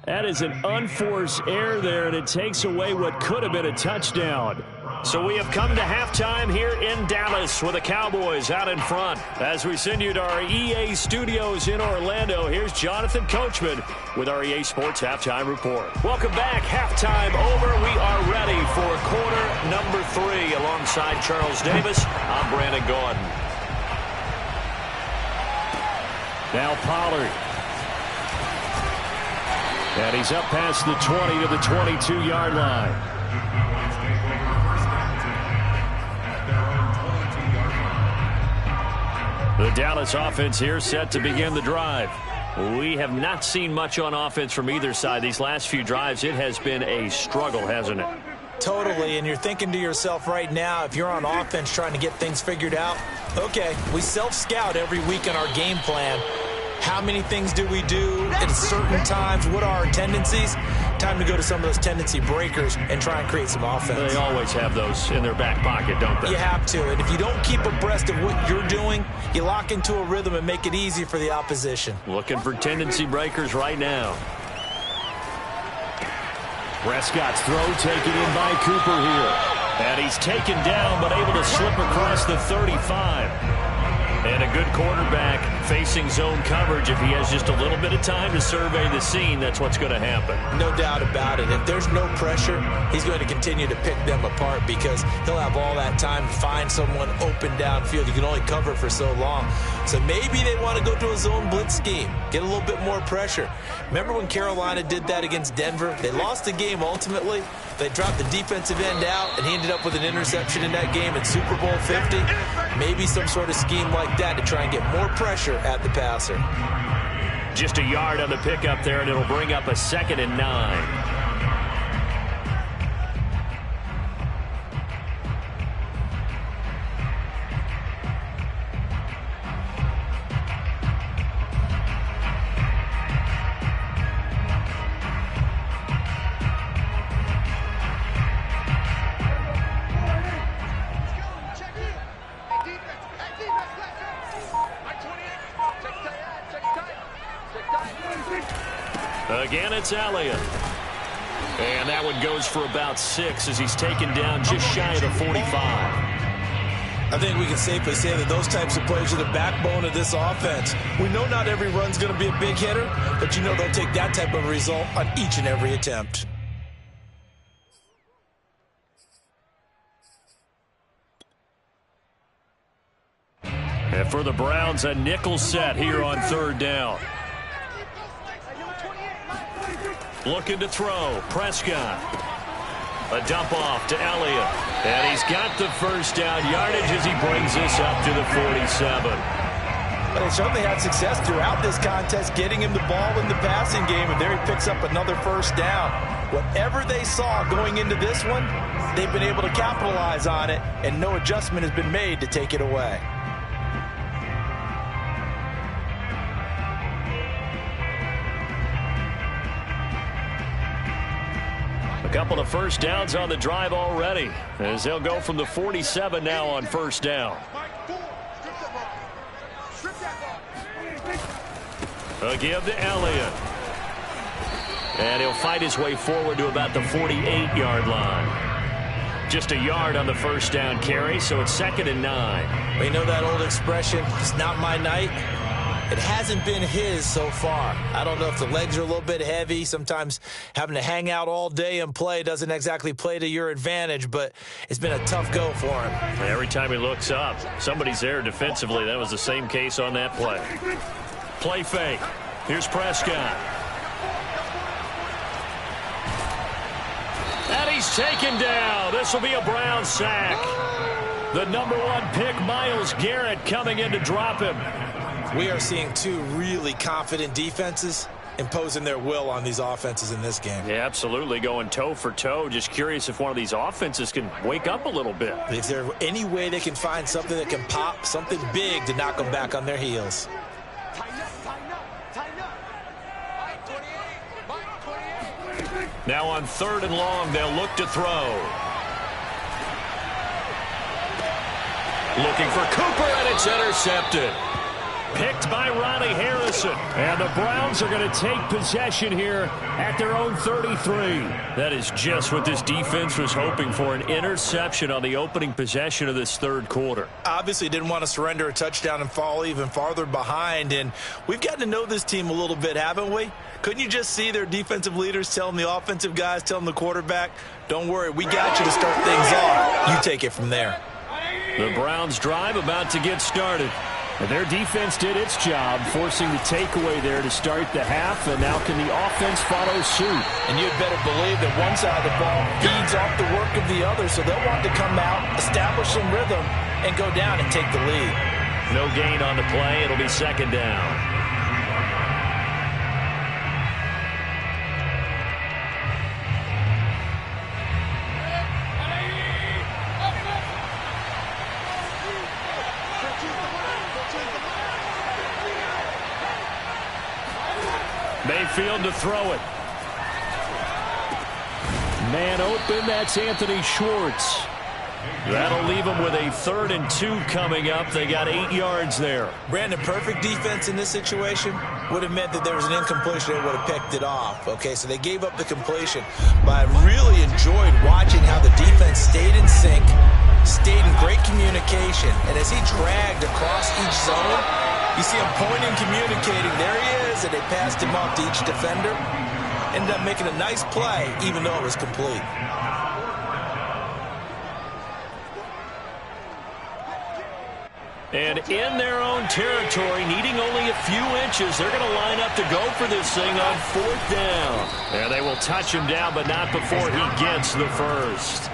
That is an unforced error there, and it takes away what could have been a touchdown. So we have come to halftime here in Dallas with the Cowboys out in front. As we send you to our EA studios in Orlando, here's Jonathan Coachman with our EA Sports Halftime Report. Welcome back. Halftime over. We are ready for quarter number 3. Alongside Charles Davis, I'm Brandon Gordon. Now Pollard. And he's up past the 20 to the 22-yard line. The Dallas offense here set to begin the drive. We have not seen much on offense from either side. These last few drives, it has been a struggle, hasn't it? Totally, and you're thinking to yourself right now, if you're on offense trying to get things figured out, okay, we self-scout every week in our game plan. How many things do we do at certain times? What are our tendencies? Time to go to some of those tendency breakers and try and create some offense. They always have those in their back pocket, don't they? You have to, and if you don't keep abreast of what you're doing, you lock into a rhythm and make it easy for the opposition. Looking for tendency breakers right now. Prescott's throw taken in by Cooper here. And he's taken down, but able to slip across the 35. And a good quarterback facing zone coverage. If he has just a little bit of time to survey the scene, that's what's going to happen. No doubt about it. If there's no pressure, he's going to continue to pick them apart because he'll have all that time to find someone open downfield. You can only cover for so long. So maybe they want to go to a zone blitz scheme, get a little bit more pressure. Remember when Carolina did that against Denver? They lost the game ultimately. They dropped the defensive end out, and he ended up with an interception in that game in Super Bowl 50. Maybe some sort of scheme like that to try and get more pressure at the passer. Just a yard on the pickup there, and it'll bring up a 2nd and 9. Again, it's Elliott. And that one goes for about 6 as he's taken down just shy of the 45. I think we can safely say that those types of plays are the backbone of this offense. We know not every run's going to be a big hitter, but you know they'll take that type of result on each and every attempt. And for the Browns, a nickel set here on 3rd down. Looking to throw. Prescott. A dump off to Elliott. And he's got the first down yardage as he brings this up to the 47. But they certainly had success throughout this contest, getting him the ball in the passing game, and there he picks up another first down. Whatever they saw going into this one, they've been able to capitalize on it, and no adjustment has been made to take it away. Couple of first downs on the drive already, as they'll go from the 47 now on first down. A give to Elliott. And he'll fight his way forward to about the 48-yard line. Just a yard on the first down carry, so it's 2nd and 9. Well, you know that old expression, it's not my night? It hasn't been his so far. I don't know if the legs are a little bit heavy. Sometimes having to hang out all day and play doesn't exactly play to your advantage, but it's been a tough go for him. Every time he looks up, somebody's there defensively. That was the same case on that play. Play fake. Here's Prescott. And he's taken down. This will be a Brown sack. The number 1 pick, Myles Garrett, coming in to drop him. We are seeing two really confident defenses imposing their will on these offenses in this game. Yeah, absolutely, going toe for toe. Just curious if one of these offenses can wake up a little bit. Is there any way they can find something that can pop, something big to knock them back on their heels? Now on 3rd and long, they'll look to throw. Looking for Cooper, and it's intercepted. Picked by Ronnie Harrison. And the Browns are going to take possession here at their own 33. That is just what this defense was hoping for, an interception on the opening possession of this 3rd quarter. Obviously didn't want to surrender a touchdown and fall even farther behind. And we've gotten to know this team a little bit, haven't we? Couldn't you just see their defensive leaders telling the offensive guys, telling the quarterback, don't worry, we got you to start things off. You take it from there. The Browns drive about to get started. And their defense did its job, forcing the takeaway there to start the half, and now can the offense follow suit? And you'd better believe that one side of the ball feeds off the work of the other, so they'll want to come out, establish some rhythm, and go down and take the lead. No gain on the play. It'll be 2nd down. Mayfield to throw it. Man open, that's Anthony Schwartz. That'll leave them with a 3rd and 2 coming up. They got 8 yards there. Brandon, perfect defense in this situation would have meant that there was an incompletion. They would have picked it off. Okay, so they gave up the completion. But I really enjoyed watching how the defense stayed in sync, stayed in great communication. And as he dragged across each zone, you see him pointing, communicating. There he is, and they passed him off to each defender. Ended up making a nice play, even though it was complete. And in their own territory, needing only a few inches, they're going to line up to go for this thing on 4th down. And they will touch him down, but not before he gets the first.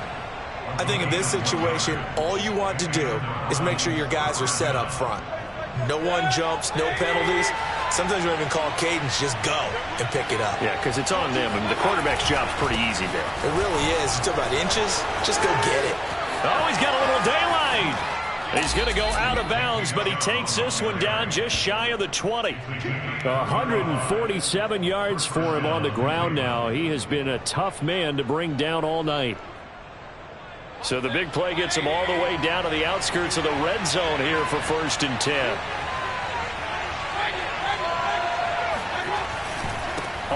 I think in this situation, all you want to do is make sure your guys are set up front. No one jumps, no penalties. Sometimes you don't even call cadence, just go and pick it up. Yeah, because it's on them, and the quarterback's job's pretty easy there. It really is. You talk about inches, just go get it. Oh, he's got a little daylight. He's going to go out of bounds, but he takes this one down just shy of the 20. 147 yards for him on the ground now. He has been a tough man to bring down all night. So the big play gets him all the way down to the outskirts of the red zone here for 1st and 10.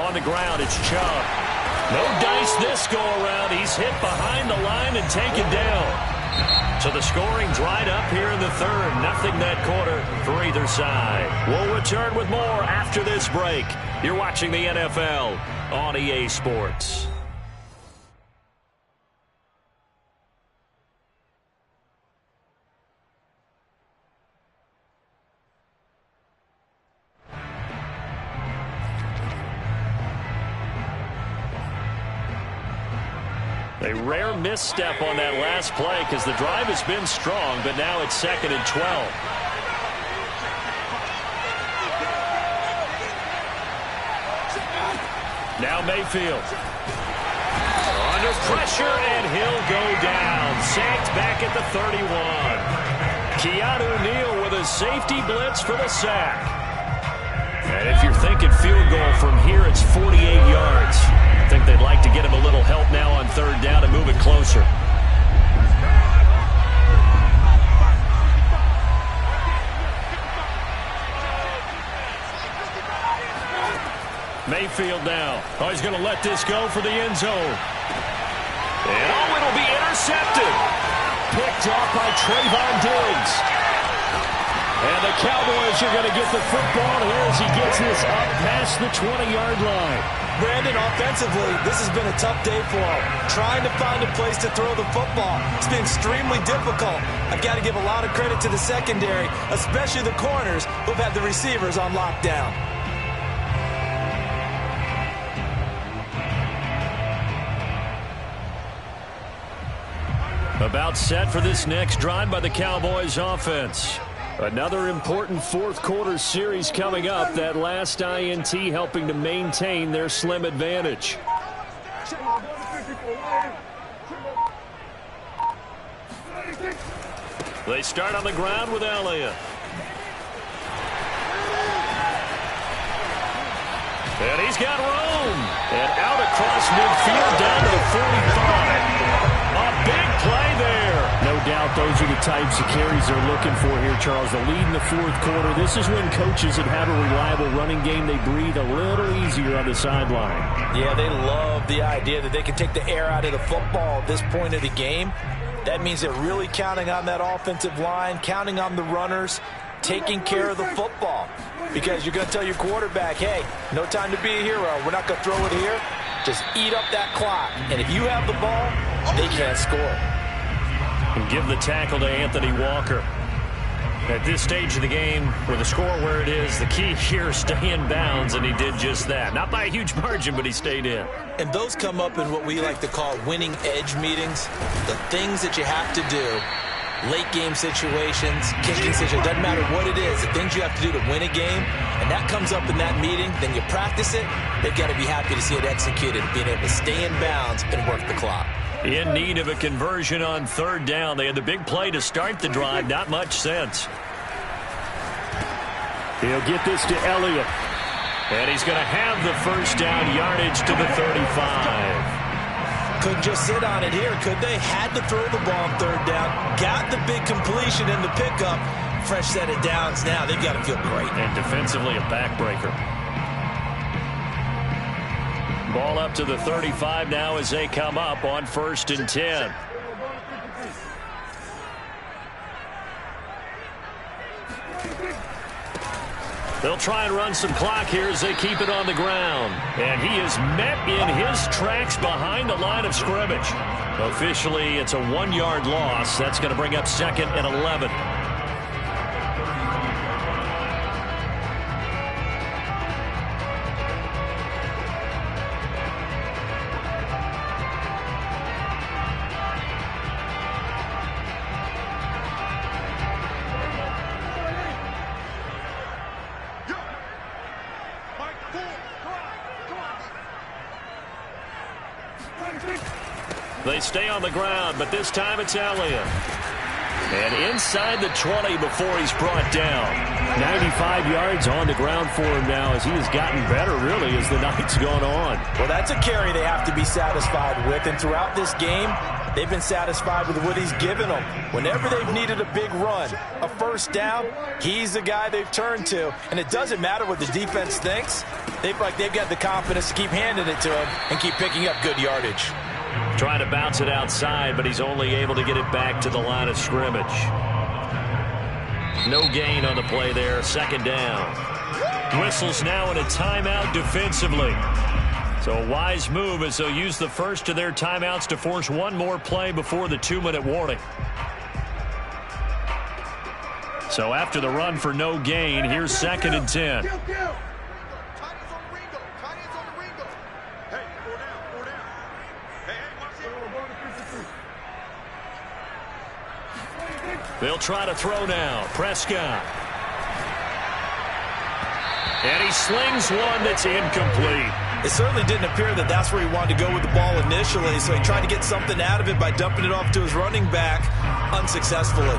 On the ground, it's Chubb. No dice this go-around. He's hit behind the line and taken down. So the scoring dried up here in the 3rd. Nothing that quarter for either side. We'll return with more after this break. You're watching the NFL on EA Sports. A rare misstep on that last play because the drive has been strong, but now it's 2nd and 12. Now Mayfield. Under pressure, and he'll go down. Sacked back at the 31. Keanu Neal with a safety blitz for the sack. And if you're thinking field goal from here, it's 48 yards. I think they'd like to get him a little will help now on third down and move it closer. Mayfield now. Oh, he's going to let this go for the end zone. And oh, it'll be intercepted. Picked off by Trayvon Diggs. And the Cowboys are going to get the football here as he gets this up past the 20-yard line. Brandon, offensively, this has been a tough day for him. Trying to find a place to throw the football. It's been extremely difficult. I've got to give a lot of credit to the secondary, especially the corners who've had the receivers on lockdown. About set for this next drive by the Cowboys offense. Another important fourth-quarter series coming up. That last INT helping to maintain their slim advantage. They start on the ground with Elliott. And he's got room. And out across midfield down to the 45. A big play there. No doubt those are the types of carries they're looking for here, Charles. The lead in the fourth quarter. This is when coaches that have a reliable running game, they breathe a little easier on the sideline. Yeah, they love the idea that they can take the air out of the football at this point of the game. That means they're really counting on that offensive line, counting on the runners, taking care of the football. Because you're going to tell your quarterback, hey, no time to be a hero. We're not going to throw it here. Just eat up that clock. And if you have the ball, they can't score. And give the tackle to Anthony Walker. At this stage of the game, with the score where it is, the key here is stay in bounds, and he did just that. Not by a huge margin, but he stayed in. And those come up in what we like to call winning edge meetings. The things that you have to do, late game situations, kicking situations, doesn't matter what it is, the things you have to do to win a game, and that comes up in that meeting, then you practice it, they've got to be happy to see it executed, being able to stay in bounds and work the clock. In need of a conversion on third down. They had the big play to start the drive. Not much sense. He'll get this to Elliott. And he's going to have the first down yardage to the 35. Couldn't just sit on it here, could they? Had to throw the ball on third down. Got the big completion in the pickup. Fresh set of downs now. They've got to feel great. And defensively, a backbreaker. Ball up to the 35 now as they come up on 1st and 10. They'll try and run some clock here as they keep it on the ground. And he is met in his tracks behind the line of scrimmage. Officially, it's a 1-yard loss. That's going to bring up 2nd and 11. They stay on the ground, but this time it's Elliott. And inside the 20 before he's brought down. 95 yards on the ground for him now as he has gotten better, really, as the night's gone on. Well, that's a carry they have to be satisfied with. And throughout this game, they've been satisfied with what he's given them. Whenever they've needed a big run, a first down, he's the guy they've turned to. And it doesn't matter what the defense thinks. They've got the confidence to keep handing it to him and keep picking up good yardage. Trying to bounce it outside, but he's only able to get it back to the line of scrimmage. No gain on the play there. 2nd down. Whistles now in a timeout defensively. So a wise move as they'll use the first of their timeouts to force one more play before the 2-minute warning. So after the run for no gain, here's 2nd and 10. They'll try to throw now. Prescott. And he slings one that's incomplete. It certainly didn't appear that that's where he wanted to go with the ball initially, so he tried to get something out of it by dumping it off to his running back unsuccessfully.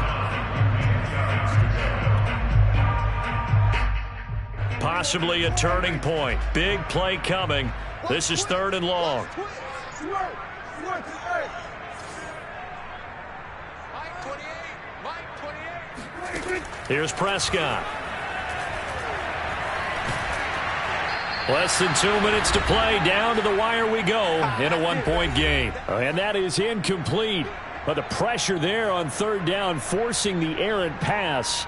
Possibly a turning point. Big play coming. This is 3rd and long. Here's Prescott. Less than 2 minutes to play. Down to the wire we go in a one-point game. And that is incomplete. But the pressure there on third down, forcing the errant pass.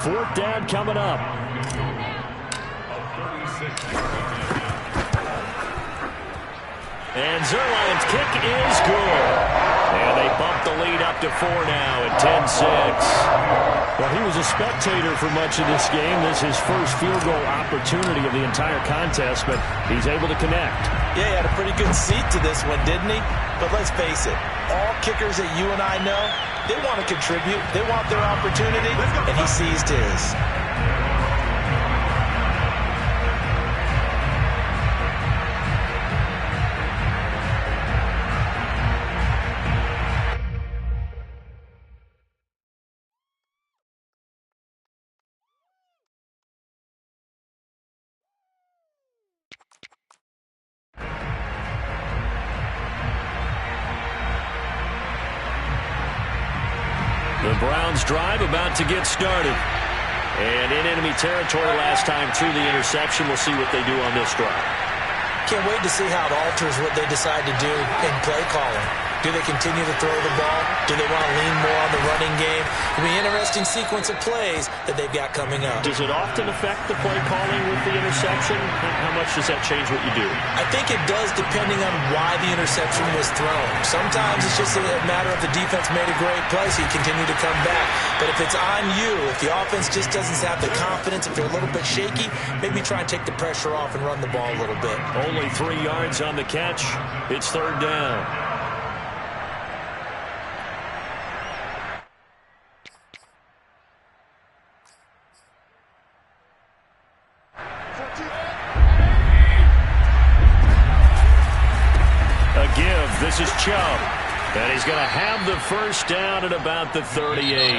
Fourth down coming up. And Zuerlein's kick is good. And they bump the lead up to 4 now at 10-6. Well, he was a spectator for much of this game. This is his first field goal opportunity of the entire contest, but he's able to connect. Yeah, he had a pretty good seat to this one, didn't he? But let's face it, all kickers that you and I know, they want to contribute. They want their opportunity, and he seized his. The Browns drive about to get started. And in enemy territory last time through the interception. We'll see what they do on this drive. Can't wait to see how it alters what they decide to do in play calling. Do they continue to throw the ball? Do they want to lean more on the running game? It'll be an interesting sequence of plays that they've got coming up. Does it often affect the play calling with the interception? How much does that change what you do? I think it does depending on why the interception was thrown. Sometimes it's just a matter of the defense made a great play, so you continue to come back. But if it's on you, if the offense just doesn't have the confidence, if they're a little bit shaky, maybe try and take the pressure off and run the ball a little bit. Only 3 yards on the catch. It's third down. This is Chubb, and he's going to have the first down at about the 38.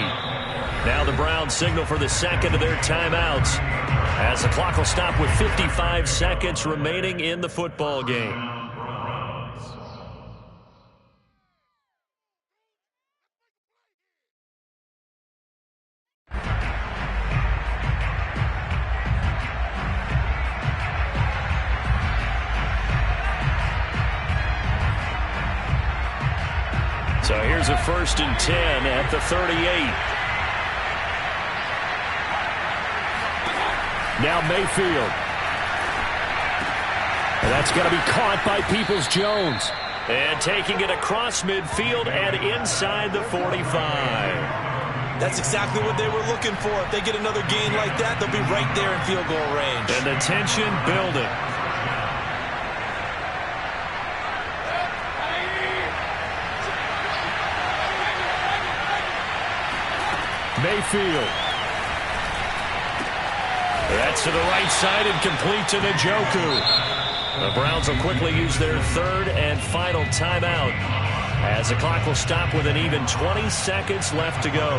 Now the Browns signal for the second of their timeouts as the clock will stop with 55 seconds remaining in the football game. So here's a 1st and 10 at the 38. Now Mayfield. And that's going to be caught by Peoples-Jones. And taking it across midfield and inside the 45. That's exactly what they were looking for. If they get another gain like that, they'll be right there in field goal range. And the tension building. Mayfield. That's to the right side and complete to Njoku. The Browns will quickly use their third and final timeout as the clock will stop with an even 20 seconds left to go.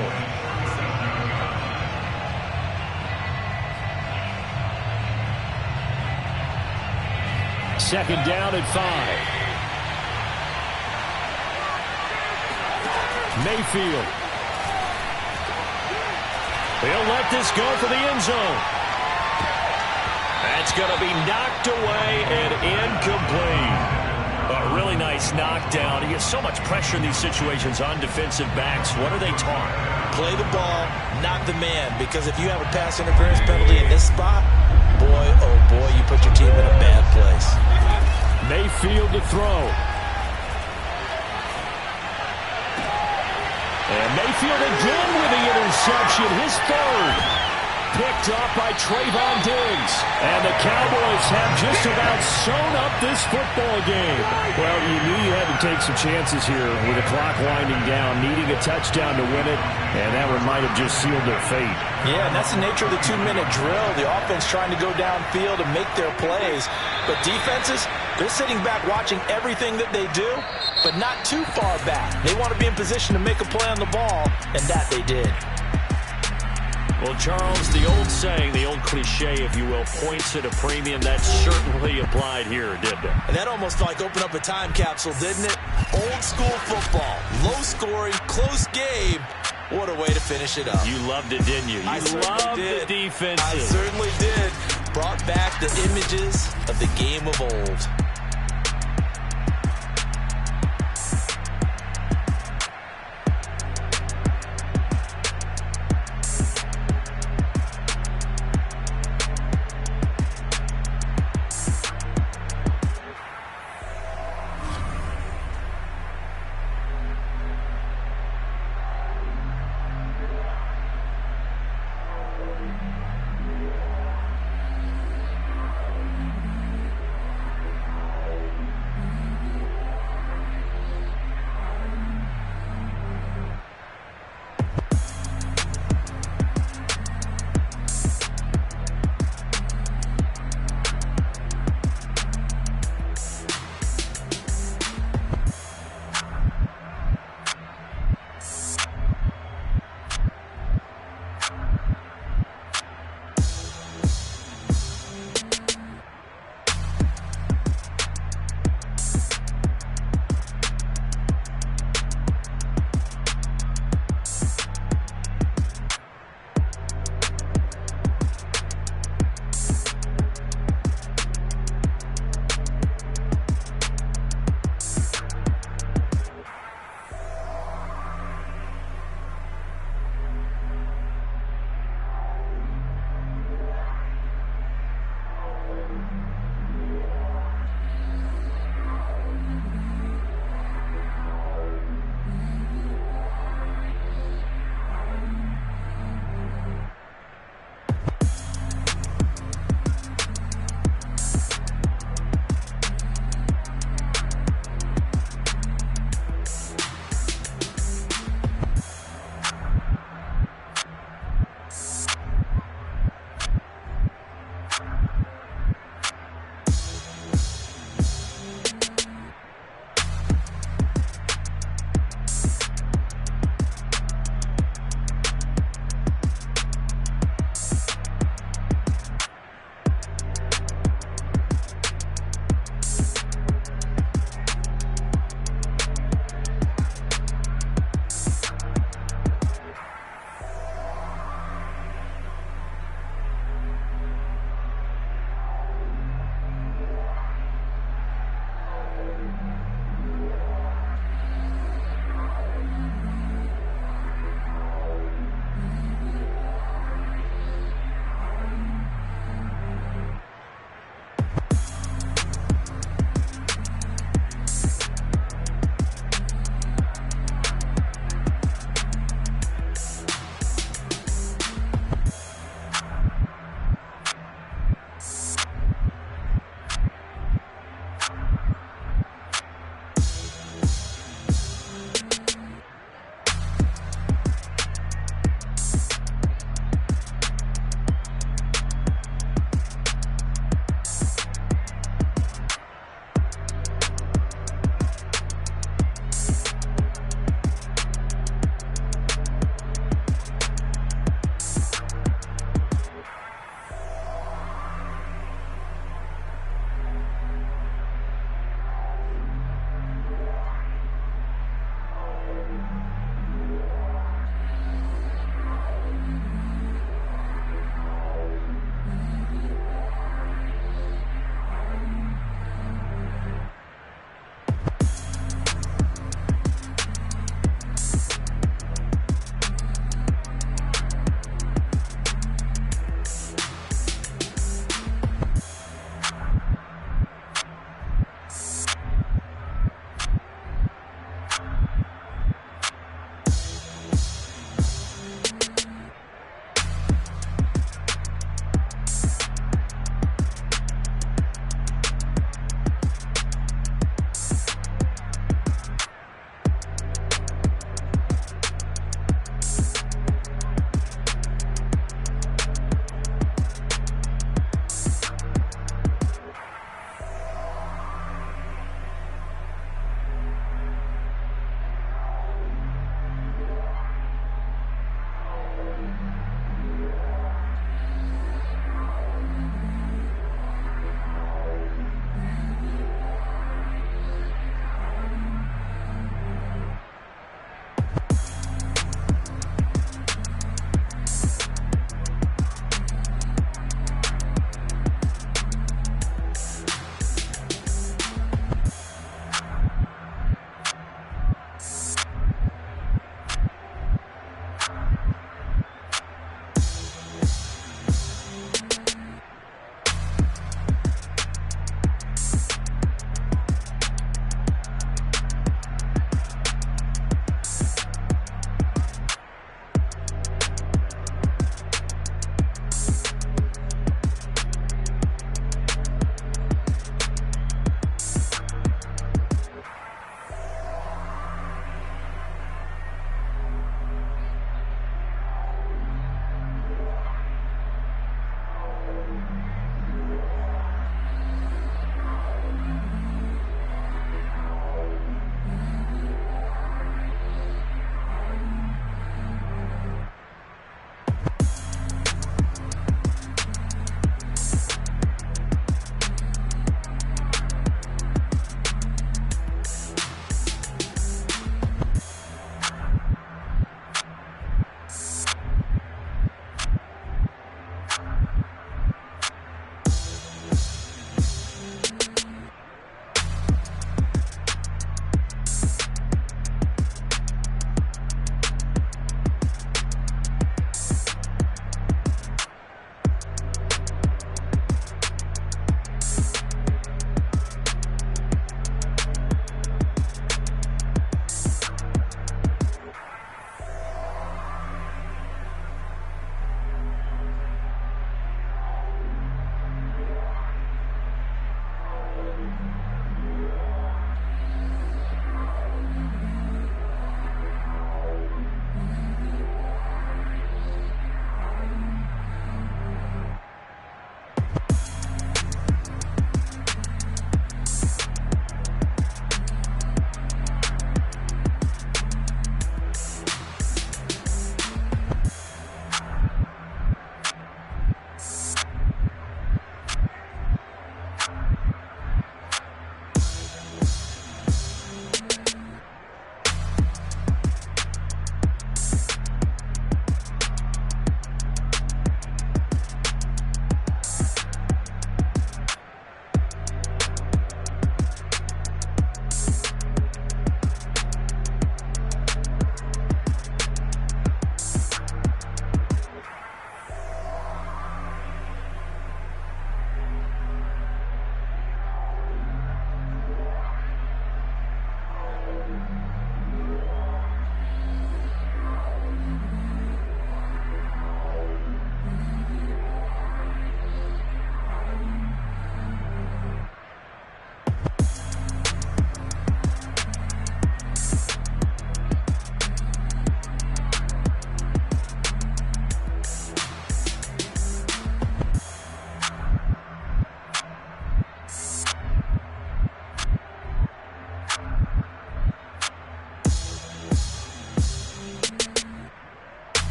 Second down at 5. Mayfield. He'll let this go for the end zone. That's going to be knocked away and incomplete. A really nice knockdown. He gets so much pressure in these situations on defensive backs. What are they taught? Play the ball, not the man. Because if you have a pass interference penalty in this spot, boy, oh boy, you put your team in a bad place. Mayfield to throw. And Mayfield again with the interception, his third. Picked up by Trayvon Diggs. And the Cowboys have just about sewn up this football game. Well, you knew you had to take some chances here with the clock winding down, needing a touchdown to win it, and that one might have just sealed their fate. Yeah, and that's the nature of the 2-minute drill. The offense trying to go downfield and make their plays. But defenses, they're sitting back watching everything that they do, but not too far back. They want to be in position to make a play on the ball, and that they did. Well, Charles, the old saying, the old cliche, if you will, points at a premium. That certainly applied here, didn't it? And that almost like opened up a time capsule, didn't it? Old school football, low scoring, close game. What a way to finish it up. You loved it, didn't you? I loved did. the defense. I certainly did. Brought back the images of the game of old.